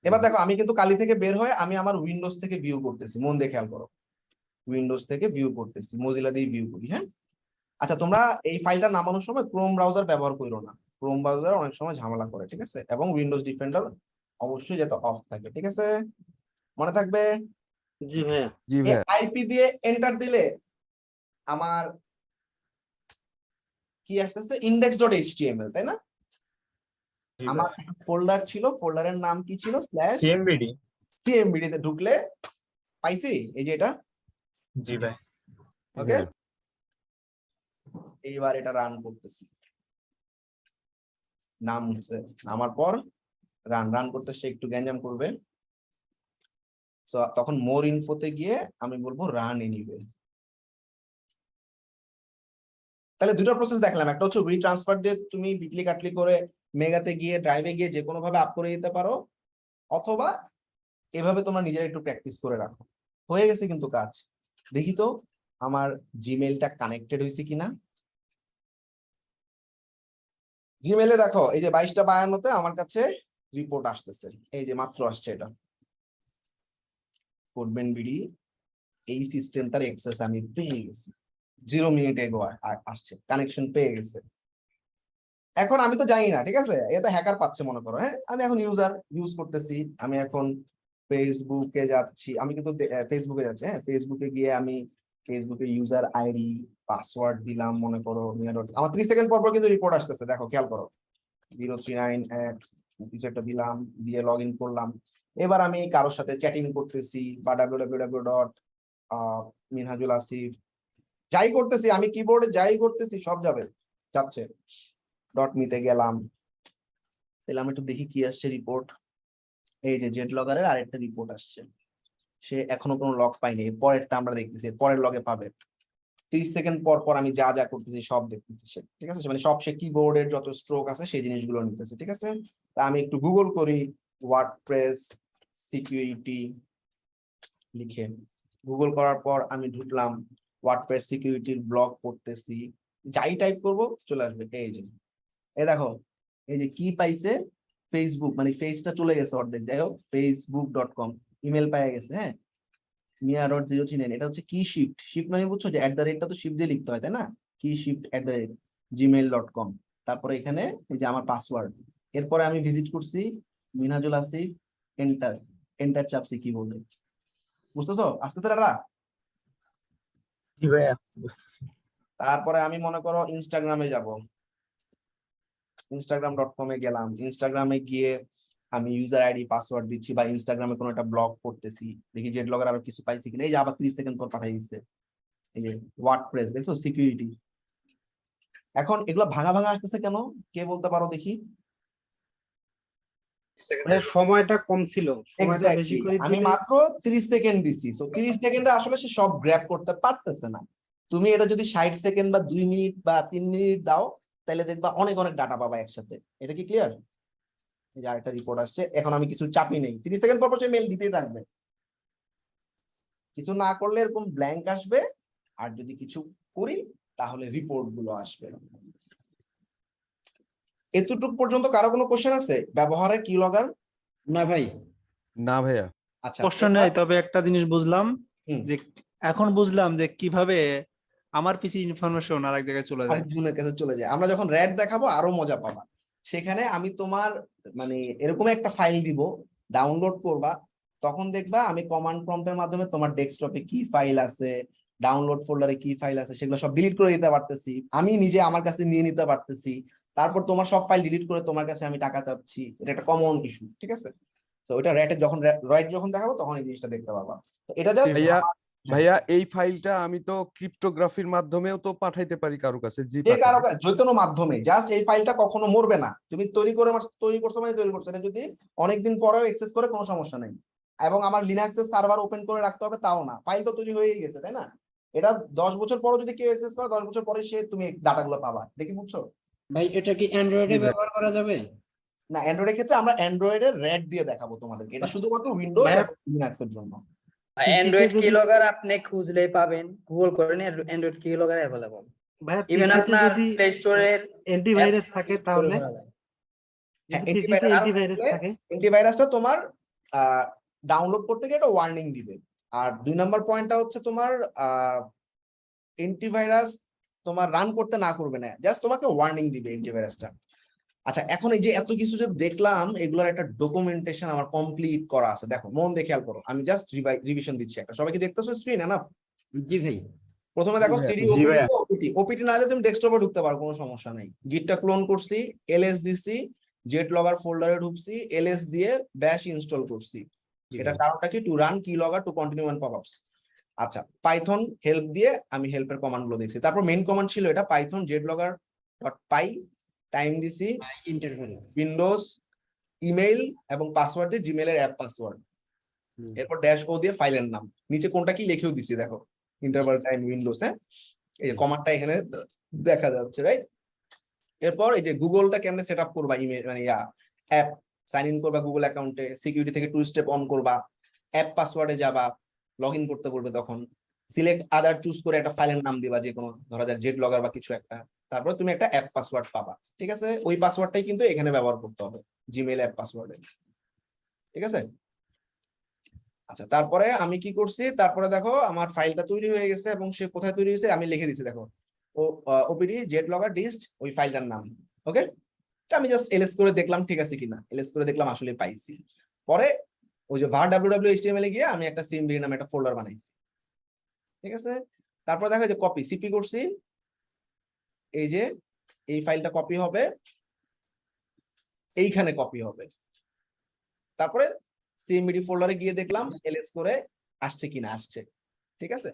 Speaker 1: এবার দেখো আমি কিন্তু কালি থেকে বের হয়ে আমি আমার উইন্ডোজ থেকে ভিউ করতেছি। মন দিয়ে খেয়াল করো। উইন্ডোজ থেকে ভিউ করতেছি, মোজিলা দিয়ে ভিউ করি। হ্যাঁ, আচ্ছা তোমরা এই ফাইলটা নামানোর সময় ক্রোম ব্রাউজার ব্যবহার করো না, ক্রোম ব্রাউজার অনেক সময় ঝামেলা করে, ঠিক আছে? এবং উইন্ডোজ ডিফেন্ডার অবশ্যই যাতে অফ থাকে, ঠিক আছে? মনে থাকবে।
Speaker 2: জি ভাইয়া।
Speaker 9: জি ভাইয়া।
Speaker 1: আইপি দিয়ে এন্টার দিলে আমার কি আসতেছে, index.html, তাই না? আমার ফোল্ডার ছিল, ফোল্ডারের নাম কি ছিল,
Speaker 8: সিএমবিডি।
Speaker 1: cmbd তে ঢুকলে পাইছি এই যে এটা।
Speaker 8: জি ভাই।
Speaker 1: ওকে,
Speaker 9: হ্যাঁ।
Speaker 1: এইবার এটা রান করতেছি, নাম হচ্ছে আমার পর রান করতে সে একটু গ্যাঞ্জাম করবে। সো তখন মোর ইনফোতে গিয়ে আমি বলবো রান এনিওয়ে। তাহলে দুটো প্রসেস দেখলাম, একটা হচ্ছে উই ট্রান্সফার দিয়ে তুমি বিটলি কাটলি করে মেগাতে গিয়ে ড্রাইভে গিয়ে যে কোনো ভাবে আপ করে দিতে পারো, অথবা এভাবে তোমরা নিজেরা একটু প্র্যাকটিস করে রাখো। হয়ে গেছে কিন্তু কাজ। দেখি তো আমার জিমেইলটা কানেক্টেড হয়েছে কিনা। জিমেইলে দেখো এই যে 22:52-তে আমার কাছে রিপোর্ট আসতেছে, এই যে মাত্র আসছে এটা, করবেন বিডি এই সিস্টেমটার অ্যাক্সেস আমি পেয়ে গেছি, 0 মিনিট এগো আসছে, কানেকশন পেয়ে গেছে। এখন আমি তো জানি না, ঠিক আছে, এটা হ্যাকার পাচ্ছে মনে করো। হ্যাঁ, আমি এখন ইউজার ইউজ করতেছি, আমি এখন ফেসবুকে যাচ্ছি, আমি কিন্তু ফেসবুকে যাচ্ছি। হ্যাঁ, ফেসবুকে গিয়ে আমি ফেসবুকে ইউজার আইডি পাসওয়ার্ড দিলাম মনে করো আমার 30 সেকেন্ড পর পর কিন্তু রিপোর্ট আসতেছে, দেখো খেয়াল করো, 039 কিছু একটা দিলাম, দিয়ে লগ ইন করলাম। এবার আমি কারোর সাথে চ্যাটিং করতেছি বা www.minhajul asif যাই করতেছি, আমি কিবোর্ডে যাই করতেছি সব যাচ্ছে। .me-তে গেলাম, তাহলে আমি একটু দেখি কি আসছে রিপোর্ট। এই যে জেড লগের আরেকটা রিপোর্ট আসছে, সে এখনো কোনো লগ পায়নি। পরেরটা আমরা দেখতেছি, পরের লগে পাবে। 30 সেকেন্ড পর পর আমি যা যা করতেছি সব দেখতেছি সে, ঠিক আছে? মানে সব সে কিবোর্ডের যত স্ট্রোক আছে সেই জিনিসগুলো নিতেছে, ঠিক আছে? তা আমি একটু গুগল করি, ওয়ার্ডপ্রেস সিকিউরিটি লিখে গুগল করার পর আমি ঢুকলাম, ওয়ার্ডপ্রেস সিকিউরিটির ব্লগ পড়তেছি, যাই টাইপ করব চলে আসবে। এই যে এই দেখো, এই যে কি পাইছে, ফেসবুক, মানে ফেসটা চলে গেছে অর্ধেক। যাই হোক, facebook.com ইমেল পাওয়া গেছে। হ্যাঁ, mia.039, এটা হচ্ছে কি শিফট মানে বুঝছো যে @টা তো শিফট দিয়ে লিখতে হয়, তাই না? কি শিফট @gmail.com। তারপরে এখানে এই যে আমার পাসওয়ার্ড, এরপরে আমি ভিজিট করছি মিনহাজুল আসিফ, এন্টার চাপছি কিবোর্ডে। বুঝতেছো আসতেছে দাদা?
Speaker 8: জি ভাইয়া বুঝতেছি।
Speaker 1: তারপরে আমি মনে করো ইনস্টাগ্রামে যাব, instagram.com-এ গেলাম, ইনস্টাগ্রামে গিয়ে আমি ইউজার আইডি পাসওয়ার্ড দিচ্ছি বা ইনস্টাগ্রামে কোনো একটা ব্লগ করতেছি, দেখি জেড লগের আরো কিছু পাইছি কিনা। এই যে আবার 30 সেকেন্ড পর পাঠিয়ে দিচ্ছে, এই যে ওয়ার্ডপ্রেস, দেখছো সিকিউরিটি। এখন এগুলো ভাঙা ভাঙা আসতেছে কেন, কে বলতে পারো দেখি?
Speaker 2: ভাইয়া সময়টা কম ছিল, সময়টা বেশি
Speaker 1: Exactly,
Speaker 2: করে
Speaker 1: আমি
Speaker 2: দিলে
Speaker 1: মাত্র 30 সেকেন্ড দিছি, সো 30 সেকেন্ডে আসলে সে সব গ্র্যাব করতে পারতেছে না। তুমি এটা যদি 60 সেকেন্ড বা 2 মিনিট বা 3 মিনিট দাও, তাহলে দেখবা অনেক অনেক ডাটা পাবা একসাথে। এটা কি ক্লিয়ার? এই যে আরেকটা রিপোর্ট আসছে, এখন আমি কিছু চাপি নেই, 30 সেকেন্ড পর পর সে মেল দিতেই থাকবে, কিছু না করলে এরকম ব্ল্যাঙ্ক আসবে, আর যদি কিছু করি তাহলে রিপোর্ট গুলো আসবে। এতটুকু পর্যন্ত কারো কোনো কোশ্চেন আছে ব্যবহারের কি লগার?
Speaker 4: না ভাই।
Speaker 9: না ভাইয়া।
Speaker 1: আচ্ছা,
Speaker 8: প্রশ্ন নেই, তবে একটা জিনিস বুঝলাম
Speaker 1: হুম।
Speaker 8: যে এখন বুঝলাম যে কিভাবে আমার পিসি ইনফরমেশন আরেক জায়গায় চলে যায়।
Speaker 1: আরেকজনের কাছে চলে যায়। আমরা যখন র্যাট দেখাবো আরো মজা পাবা। সেখানে আমি তোমার মানে এরকম একটা ফাইল দিব, ডাউনলোড করবা, তখন দেখবা আমি কমান্ড প্রম্পটের মাধ্যমে তোমার ডেস্কটপে কি ফাইল আছে, ডাউনলোড ফোল্ডারে কি ফাইল আছে সেগুলো সব ডিলিট করে দিতে পারতেছি, আমি নিজে আমার কাছে নিয়ে নিতে পারতেছি। তারপর তোমার সব ফাইল ডিলিট করে তোমার কাছে আমি টাকা চাচ্ছি, এটা একটা কমন ইস্যু, ঠিক আছে? তো ওটা র্যাটে যখন রাইট যখন দেখাবো তখন এই জিনিসটা দেখতে পাবা। তো এটা জাস্ট
Speaker 9: ভাইয়া ভাইয়া এই ফাইলটা আমি তো ক্রিপ্টোগ্রাফির মাধ্যমেও তো পাঠাইতে পারি কারো কাছে, জি
Speaker 1: যে কারো যে কোনো মাধ্যমে, জাস্ট এই ফাইলটা কখনো মরবে না। তুমি তৈরি করছো মানে তৈরি করছো, এটা যদি অনেকদিন পরেও অ্যাক্সেস করে কোনো সমস্যা নেই। এবং আমার লিনাক্সের সার্ভার ওপেন করে রাখতে হবে তাও না, ফাইল তো তৈরি হয়ে গেছে, তাই না? এটা 10 বছর পরও যদি কেউ অ্যাক্সেস করে 10 বছর পরে সে তুমি ডাটাগুলো পাবা, দেখি বুঝছো?
Speaker 4: ভাই এটা কি অ্যান্ড্রয়েডে ব্যবহার করা যাবে?
Speaker 1: না, অ্যান্ড্রয়েডের ক্ষেত্রে আমরা অ্যান্ড্রয়েডের রেড দিয়ে দেখাবো তোমাদেরকে, এটা শুধুমাত্র উইন্ডোজ
Speaker 2: ভাইয়া,
Speaker 1: এবং লিনাক্সের জন্য।
Speaker 7: অ্যান্ড্রয়েড
Speaker 2: যদি-
Speaker 7: কিলগার আপনি খুঁজলেই পাবেন, গুগল করে নিয়ে অ্যান্ড্রয়েড কিলগার অ্যাভেলেবল।
Speaker 2: ভাইয়া
Speaker 7: ইভেন
Speaker 2: পিসিতে
Speaker 7: আপনার
Speaker 2: যদি
Speaker 7: প্লে স্টোরের
Speaker 2: অ্যান্টিভাইরাস থাকে তাহলে, যদি পিসিতে অ্যান্টিভাইরাস থাকে,
Speaker 1: অ্যান্টিভাইরাসটা তোমার ডাউনলোড করতে গিয়ে একটা ওয়ার্নিং দিবে, আর 2 নাম্বার পয়েন্টটা হচ্ছে তোমার অ্যান্টিভাইরাস তোমার রান করতে না করবে না, জাস্ট তোমাকে ওয়ার্নিং দিবে অ্যান্টিভাইরাসটা। আচ্ছা, এখন এই যে এত কিছু যে দেখলাম, এগুলোর একটা ডকুমেন্টেশন আমার কমপ্লিট করা আছে। দেখো মন দিয়ে খেয়াল করো, আমি জাস্ট রিভিশন দিচ্ছি একটা। সবাই কি দেখতেছো স্ক্রিনে না?
Speaker 4: জি ভাই।
Speaker 1: প্রথমে দেখো
Speaker 9: জি
Speaker 1: সিডি
Speaker 5: জি ভাইয়া।
Speaker 1: ওপিটি। ওপিটি না হলে তুমি ডেস্কটপে ঢুকতে পারো, কোনো সমস্যা নেই। গিটটা ক্লোন করছি, এলএস দিছি, জেট লগর ফোল্ডারে ঢুকছি, এলএস দিয়ে ব্যাশ ইনস্টল করছি। এটা কারণটা কি? টু রান কি লগর টু কন্টিনিউ অ্যান্ড পপআপস। আচ্ছা, পাইথন হেল্প দিয়ে আমি হেল্পের কমান্ড গুলো দেখছি। তারপর মেইন কমান্ড ছিল এটা পাইথন জেট লগর ডট পাই, টাইম দিছি,
Speaker 4: ইন্টারফেস।
Speaker 1: উইন্ডোজ ইমেইল এবং পাসওয়ার্ড দিয়ে জিমেইলের অ্যাপ পাসওয়ার্ড। এরপর ড্যাশ ও দিয়ে ফাইলের নাম, নিচে কোনটা কি লিখেও দিছি দেখো, ইন্টারভাল টাইম উইন্ডোজ। হ্যাঁ, এই যে কমান্ডটা এখানে দেখা যাচ্ছে, রাইট? এরপর এই যে গুগলটা কেমনে সেট আপ করবা, ইমেল মানে অ্যাপ সাইন ইন করবা গুগল অ্যাকাউন্টে, সিকিউরিটি থেকে 2 স্টেপ অন করবা, অ্যাপ পাসওয়ার্ডে যাবা, লগ ইন করতে বলবে, তখন সিলেক্ট আদার চুজ করে একটা ফাইলের নাম দিবা, যে কোনো ধরা যাক জেট লগর বা কিছু একটা। তারপর তুমি একটা অ্যাপ পাসওয়ার্ড পাবা, ঠিক আছে? ওই পাসওয়ার্ডটাই কিন্তু এখানে ব্যবহার করতে হবে, জিমেইল অ্যাপ পাসওয়ার্ডে, ঠিক আছে? আচ্ছা, তারপরে আমি কি করছি, তারপরে দেখো আমার ফাইলটা তৈরি হয়ে গেছে, এবং সে কোথায় তৈরি হয়েছে আমি লিখে দিছি, দেখো ওপিডি জেট লগর ডিস্ট, ওই ফাইলটার নাম। ওকে, আমি জাস্ট এলএস করে দেখলাম ঠিক আছে কিনা, এলএস করে দেখলাম আসলে পাইছি। পরে ওই যে var www.html এ গিয়ে আমি একটা সিএমডি নামে একটা ফোল্ডার বানাইছি, ঠিক আছে? তারপর দেখো যে কপি সিপি করছি, এই যে এই ফাইলটা কপি হবে, এইখানে কপি হবে। তারপরে সিএমডি ফোল্ডারে গিয়ে দেখলাম এলএস করে আসছে কিনা, আসছে, ঠিক আছে?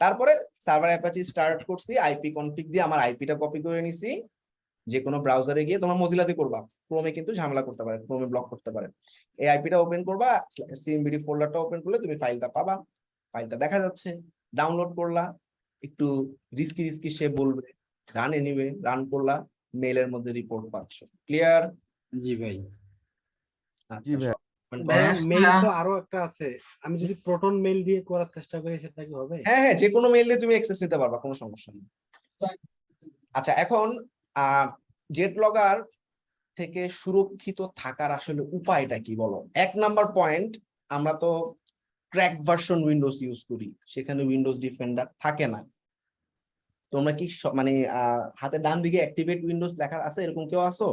Speaker 1: তারপরে সার্ভার অ্যাপাচি স্টার্ট করছি, আইপি কনফিগ দিয়ে আমার আইপিটা কপি করে নিছি। যে কোনো ব্রাউজারে গিয়ে, তোমার মজিলাতে করবা, ক্রোমে কিন্তু ঝামেলা করতে পারে, ক্রোমে ব্লক করতে পারে। এই আইপিটা ওপেন করবা, সিএমডি ফোল্ডারটা ওপেন করলে তুমি ফাইলটা পাবা। ফাইলটা দেখা যাচ্ছে, ডাউনলোড করলা, একটু রিস্কি সে বলবে, রান এনিওয়ে, রান করলা, মেইলের মধ্যে রিপোর্ট পাচ্ছ। ক্লিয়ার?
Speaker 4: জি ভাই।
Speaker 9: জি ভাই।
Speaker 2: মেইল তো আরো একটা আছে, আমি যদি প্রোটন মেইল দিয়ে করার চেষ্টা করি সেটা কি হবে?
Speaker 1: হ্যাঁ হ্যাঁ, যে কোনো মেইল দিয়ে তুমি অ্যাক্সেস নিতে পারবা, কোনো সমস্যা নেই। আচ্ছা, এখন জেট লগর থেকে সুরক্ষিত থাকার আসলে উপায়টা কি বলো? 1 নাম্বার পয়েন্ট, আমরা তো ক্র্যাক ভার্সন উইন্ডোজ ইউজ করি, সেখানে উইন্ডোজ ডিফেন্ডার থাকে না। তোমরা কি মানে হাতে ডান দিকে অ্যাক্টিভেট উইন্ডোজ লেখা আছে, এরকম কেউ আছো?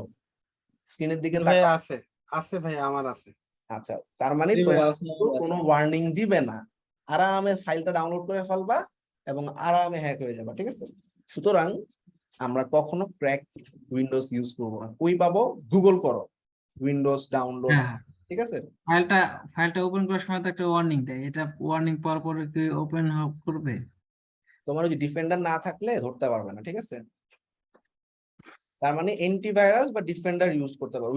Speaker 1: স্ক্রিনের দিকে
Speaker 2: ভাই
Speaker 1: তাকাও।
Speaker 2: আছে, আছে ভাই, আমার আছে।
Speaker 1: আচ্ছা, তার মানে
Speaker 6: জি ভাই,
Speaker 1: তোমার
Speaker 6: আছে,
Speaker 1: কিন্তু কোনো ওয়ার্নিং দিবে না, আরামে ফাইলটা ডাউনলোড করে ফেলবা এবং আরামে হ্যাক হয়ে যাবে, ঠিক আছে? সুতরাং আমরা কখনো ক্র্যাক উইন্ডোজ ইউজ করবো না। কই পাবো? গুগল করো উইন্ডোজ ডাউনলোড,
Speaker 6: হ্যাঁ,
Speaker 1: ঠিক আছে?
Speaker 6: ফাইলটা ওপেন করার সময় তো একটা ওয়ার্নিং দেয়, এটা ওয়ার্নিং পাওয়ার পরে কি ওপেন করবে?
Speaker 1: তোমার ওই যে ডিফেন্ডার না থাকলে ধরতে পারবে না, ঠিক আছে? তার মানে অ্যান্টিভাইরাস বা ডিফেন্ডার ইউজ করতে পারো।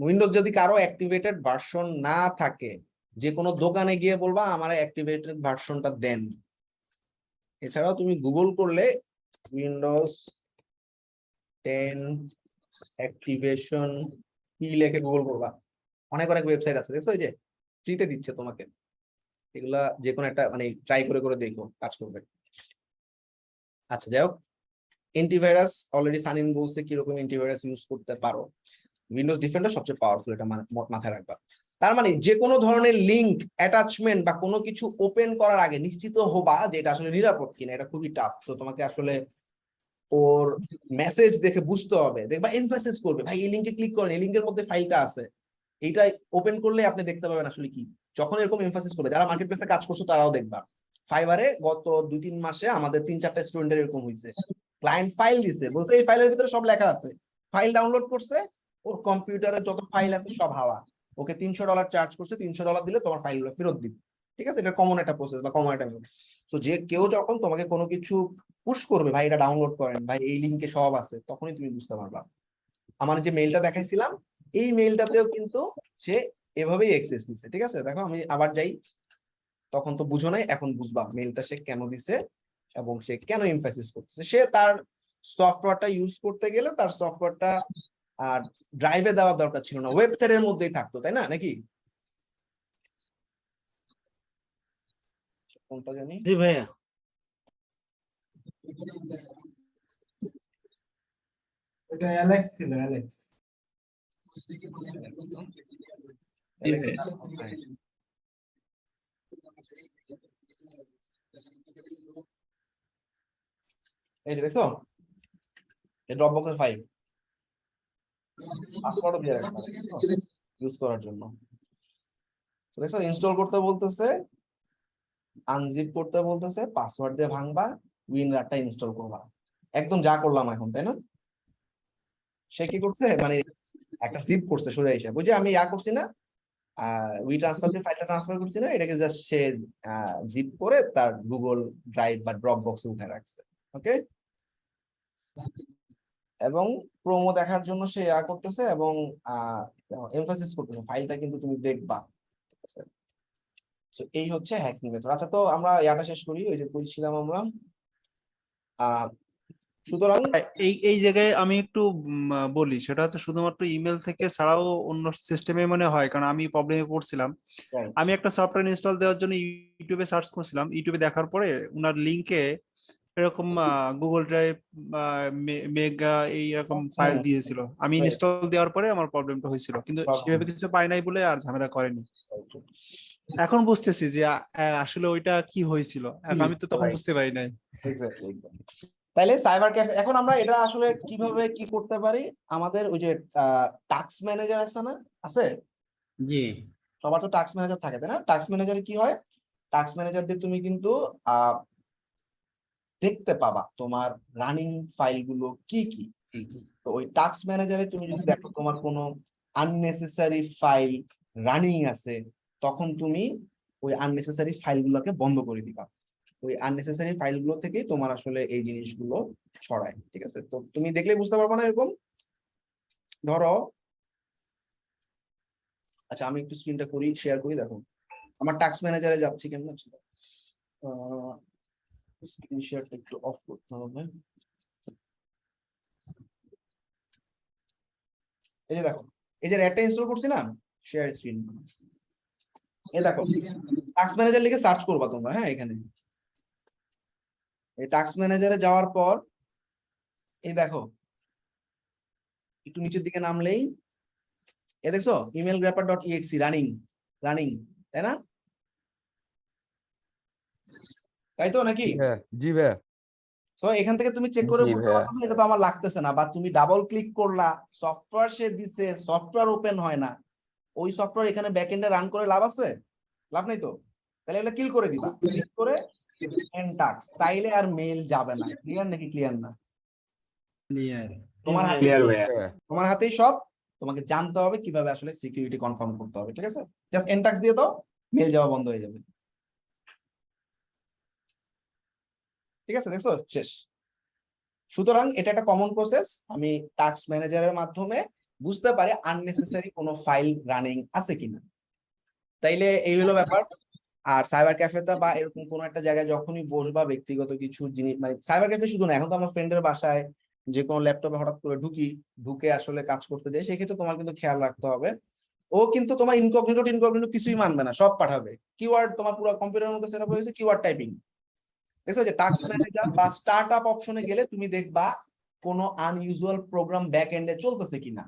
Speaker 1: উইন্ডোজ যদি কারো অ্যাক্টিভেটেড ভার্সন না থাকে, যে কোনো দোকানে গিয়ে বলবা আমার অ্যাক্টিভেটেড ভার্সনটা দেন। এছাড়াও তুমি গুগল করলে উইন্ডোজ 10 অ্যাক্টিভেশন কি লিখে গুগল করবা, অনেক ওয়েবসাইট আছে, দেখছো? ওই যে ফ্রিতে দিচ্ছে তোমাকে, এগুলা যে কোনো একটা মানে ট্রাই করে করে দেখো, কাজ করবে। আচ্ছা, যাই হোক, অ্যান্টিভাইরাস অলরেডি সানিন বলছে কিরকম অ্যান্টিভাইরাস ইউজ করতে পারো। উইন্ডোজ ডিফেন্ডার সবচেয়ে পাওয়ারফুল, এটা মাথায় রাখবা। তার মানে যে কোনো ধরনের লিংক, অ্যাটাচমেন্ট বা কোনো কিছু ওপেন করার আগে নিশ্চিত হবা যে এটা আসলে নিরাপদ কিনা। এটা খুবই টাফ, তো তোমাকে আসলে ওর মেসেজ দেখে বুঝতে হবে। দেখবা এমফাসিস করবে, ভাই এই লিংকে ক্লিক করেন, এই লিংকের মধ্যে ফাইলটা আছে, এইটা ওপেন করলে আপনি দেখতে পাবেন আসলে কি। যখন এরকম এমফাসিস করবে, যারা মার্কেট প্লেসে কাজ করছো তারাও দেখবা। ফাইবারে গত 2-3 মাসে আমাদের 3-4টা স্টুডেন্টের এরকম হয়েছে, ক্লায়েন্ট ফাইল দিছে, বলছে এই ফাইলের ভিতরে সব লেখা আছে, ফাইল ডাউনলোড করছে, ওর কম্পিউটারে যত ফাইল আছে সব হাওয়া, ওকে $300 চার্জ করছে, $300 দিলে তোমার ফাইলগুলো ফেরত দিবে, ঠিক আছে? এটা কমন একটা প্রসেস বা কমন একটা। তো যে কেউ যখন তোমাকে কোনো কিছু পুশ করবে, ভাই এটা ডাউনলোড করেন, ভাই এই লিংকে সব আছে, তখনই তুমি বুঝতে পারবা। আমার যে মেইলটা দেখাইছিলাম, এই মেইলটাতেও কিন্তু সে এভাবেই অ্যাক্সেস দিছে, ঠিক আছে? দেখো আমি আবার যাই, তখন তো বুঝো নাই, এখন বুঝবা মেইলটা সে কেন দিছে এবং সে কেন এমফাসিস করতেছে। সে তার সফটওয়্যারটা ইউজ করতে গেলে তার সফটওয়্যারটা আর ড্রাইভে দেওয়ার দরকার ছিল না, ওয়েবসাইটের মধ্যেই থাকতো, তাই না? নাকি কোনটা জানি?
Speaker 2: জি ভাইয়া।
Speaker 10: এটা অ্যালেক্স ছিল, অ্যালেক্স।
Speaker 1: এই যে দেখছো, এই ড্রপবক্সের ফাইল পাসওয়ার্ডও দিয়ে রাখছে ইউজ করার জন্য। তো দেখছো ইনস্টল করতে বলতেছে, আনজিপ করতে বলতেছে, পাসওয়ার্ড দিয়ে ভাঙবা, উইনরারটা ইনস্টল করবা, একদম যা করলাম এখন, তাই না? সে কি করছে, মানে একটা জিপ করছে সোজা হিসাব, বুঝে আমি করছি না, উই ট্রান্সফার দিয়ে ফাইলটা ট্রান্সফার করছি না, এটাকে জাস্ট সে জিপ করে তার গুগল ড্রাইভ বা ড্রপ বক্সে উঠে রাখছে। ওকে, এবং প্রোমো দেখার জন্য সে করতেছে এবং এমফাসিস করতেছে ফাইলটা কিন্তু তুমি দেখবা। ঠিক আছে, তো এই হচ্ছে হ্যাকিং মেথড। আচ্ছা, তো আমরা ইয়াটা শেষ করি, ওই যে বলছিলাম আমরা সুতরাং
Speaker 8: এই জায়গায় আমি একটু বলি, সেটা হচ্ছে শুধুমাত্র ইমেল থেকে ছাড়াও অন্য সিস্টেমে মনে হয়, কারণ আমি প্রবলেমে পড়ছিলাম। আমি একটা সফটওয়্যার ইনস্টল দেওয়ার জন্য ইউটিউবে সার্চ করছিলাম, ইউটিউবে দেখার পরে ওনার লিংকে এরকম গুগল ড্রাইভ মেগা এইরকম ফাইল দিয়েছিল। আমি ইনস্টল দেওয়ার পরে আমার প্রবলেমটা হয়েছিল, কিন্তু সেভাবে কিছু পাই নাই বলে আর ঝামেলা করেনি। এখন বুঝতেছি যে আসলে ওইটা কি হয়েছিল, আমি তো তখন বুঝতে পারি নাই।
Speaker 1: তাইলে সাইবার ক্যাফে, এখন আমরা এটা আসলে কিভাবে কি করতে পারি, আমাদের ওই যে টাস্ক ম্যানেজার আছে না, আছে?
Speaker 4: জি,
Speaker 1: সবার তো টাস্ক ম্যানেজার থাকে, তাই না? টাস্ক ম্যানেজারে কি হয়, টাস্ক ম্যানেজার দিয়ে তুমি কিন্তু দেখতে পাবা তোমার রানিং ফাইলগুলো কি কি। তো ওই টাস্ক ম্যানেজারে তুমি যদি দেখো তোমার কোনো আননেসেসারি ফাইল রানিং আছে, তখন তুমি ওই আননেসেসারি ফাইলগুলোকে বন্ধ করে দিবা। ওই আননেসেসারি ফাইলগুলো থেকে তোমার আসলে এই জিনিসগুলো ছড়ায়। ঠিক আছে, তো তুমি দেখলে বুঝতে পারবে না এরকম। ধরো, আচ্ছা আমি একটু স্ক্রিনটা করি, শেয়ার করি, দেখো আমার টাস্ক ম্যানেজারে যাচ্ছি, কেমন আছে, স্ক্রিন শেয়ারটা একটু অফ করতে হবে। এই যে দেখো, এই যে র্যাটটা ইনস্টল করছি না, শেয়ার স্ক্রিন, এই দেখো টাস্ক ম্যানেজার লিখে সার্চ করবা তোমরা। হ্যাঁ, এখানে এই টাস্ক ম্যানেজারে যাওয়ার পর এই দেখো একটু নিচের দিকে নামলেই এ দেখছো ইমেল গ্র্যাপার ডট ইএক্সি রানিং, তাই না? তাই তো নাকি?
Speaker 9: জি ভাইয়া।
Speaker 1: তো এখান থেকে তুমি চেক করে
Speaker 3: জি
Speaker 1: বুঝতে
Speaker 3: ভাইয়া।
Speaker 1: পারছো এটা তো আমার লাগতেছে না, বা তুমি ডাবল ক্লিক করলা, সফটওয়্যার সে দিছে, সফটওয়্যার ওপেন হয় না, ওই সফটওয়্যার এখানে ব্যাকএন্ডে রান করে লাভ আছে? লাভ নেই তো। তাহলে এগুলো কিল করে দিবা, ক্লিক করে এন্ড টাস্ক, তাইলে আর মেইল যাবে না। ক্লিয়ার নাকি ক্লিয়ার না?
Speaker 4: ক্লিয়ার।
Speaker 1: তোমার হাতেই সব, তোমাকে জানতে হবে কিভাবে আসলে সিকিউরিটি কনফার্ম করতে হবে। ঠিক আছে, জাস্ট এন্ড টাস্ক দিয়ে দাও, মেইল যাওয়া বন্ধ হয়ে যাবে। ঠিক আছে, দেখছো, শেষ। সুতরাং এটা একটা কমন প্রসেস, আমি টাস্ক ম্যানেজারের মাধ্যমে বুঝতে পারি আননেসেসারি কোনো ফাইল রানিং আছে কিনা। তাইলে এই হলো ব্যাপার। আর সাইবার ক্যাফেতে বা এরকম কোনো একটা জায়গায় যখনই বসবা, ব্যক্তিগত কিছু জিনিস, মানে সাইবার ক্যাফে শুধু না, এখন তো আমার ফ্রেন্ডের বাসায় যে কোনো ল্যাপটপে হঠাৎ করে ঢুকে আসলে কাজ করতে যাই, সেক্ষেত্রে তোমার কিন্তু খেয়াল রাখতে হবে, ও কিন্তু তোমার ইনকগনিটো কিছুই মানবে না, সব পাঠাবে কিওয়ার্ড। তোমার পুরো কম্পিউটারের মধ্যে সেটআপ হয়েছে কিওয়ার্ড টাইপিং। দেখছো যে টাস্ক ম্যানেজার বা স্টার্টআপ অপশনে গেলে তুমি দেখবা কোনো আনইউজুয়াল প্রোগ্রাম ব্যাক এন্ডে চলতেছে কিনা,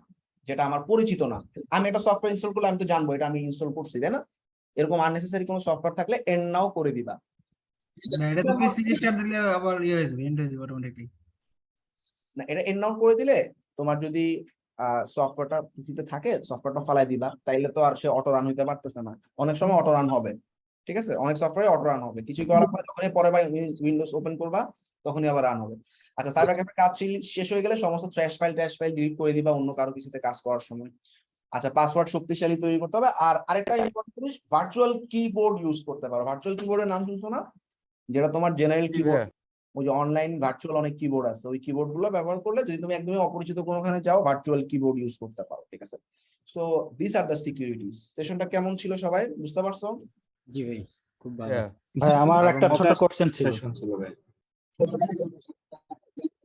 Speaker 1: যেটা আমার পরিচিত না। আমি একটা সফটওয়্যার ইনস্টল করলে আমি তো জানবো এটা আমি ইনস্টল করছি, তাই না? এরকম আননেসেসারি কোনো সফটওয়্যার থাকলে এন্ড নাও করে দিবা।
Speaker 6: না, এটা তো পিসি স্টার্ট দিলে আবার ইয়ে হয়ে যাবে, এন্ড হয়ে যাবে অটোমেটিকলি।
Speaker 1: না, এটা এন্ড নাও করে দিলে তোমার যদি সফটওয়্যারটা পিসিতে থাকে, সফটওয়্যারটা ফালাই দিবা, তাইলে তো আর সে অটো রান হইতে পারতেছে না। অনেক সময় অটো রান হবে, ঠিক আছে, অনেক সফটওয়্যারে অটো রান হবে, কিছু করার পরে যখনই পরের বার উইন্ডোজ ওপেন করবা তখনই আবার রান হবে। আচ্ছা, সাইবার ক্যাফে কাজ শেষ হয়ে গেলে সমস্ত ট্র্যাশ ফাইল ডিলিট করে দিবা অন্য কারো পিসিতে কাজ করার সময়। আচ্ছা, পাসওয়ার্ড শক্তিশালী তৈরি করতে হবে। আর আরেকটা ইম্পর্টেন্ট জিনিস, ভার্চুয়াল কিবোর্ড ইউজ করতে পারো। ভার্চুয়াল কিবোর্ডের নাম শুনছো না, যেটা তোমার জেনারেল কিবোর্ড, ওই যে অনলাইন ভার্চুয়াল অনেক কিবোর্ড আছে, ওই কিবোর্ড গুলো ব্যবহার করলে যদি তুমি একদমই অপরিচিত কোনোখানে যাও, ভার্চুয়াল কিবোর্ড ইউজ করতে পারো। ঠিক আছে, so this are the securities. সেশনটা কেমন ছিল সবাই, বুঝতে পারছো?
Speaker 4: জি ভাই, খুব ভালো।
Speaker 5: ভাই আমার একটা ছোট কোশ্চেন ছিল।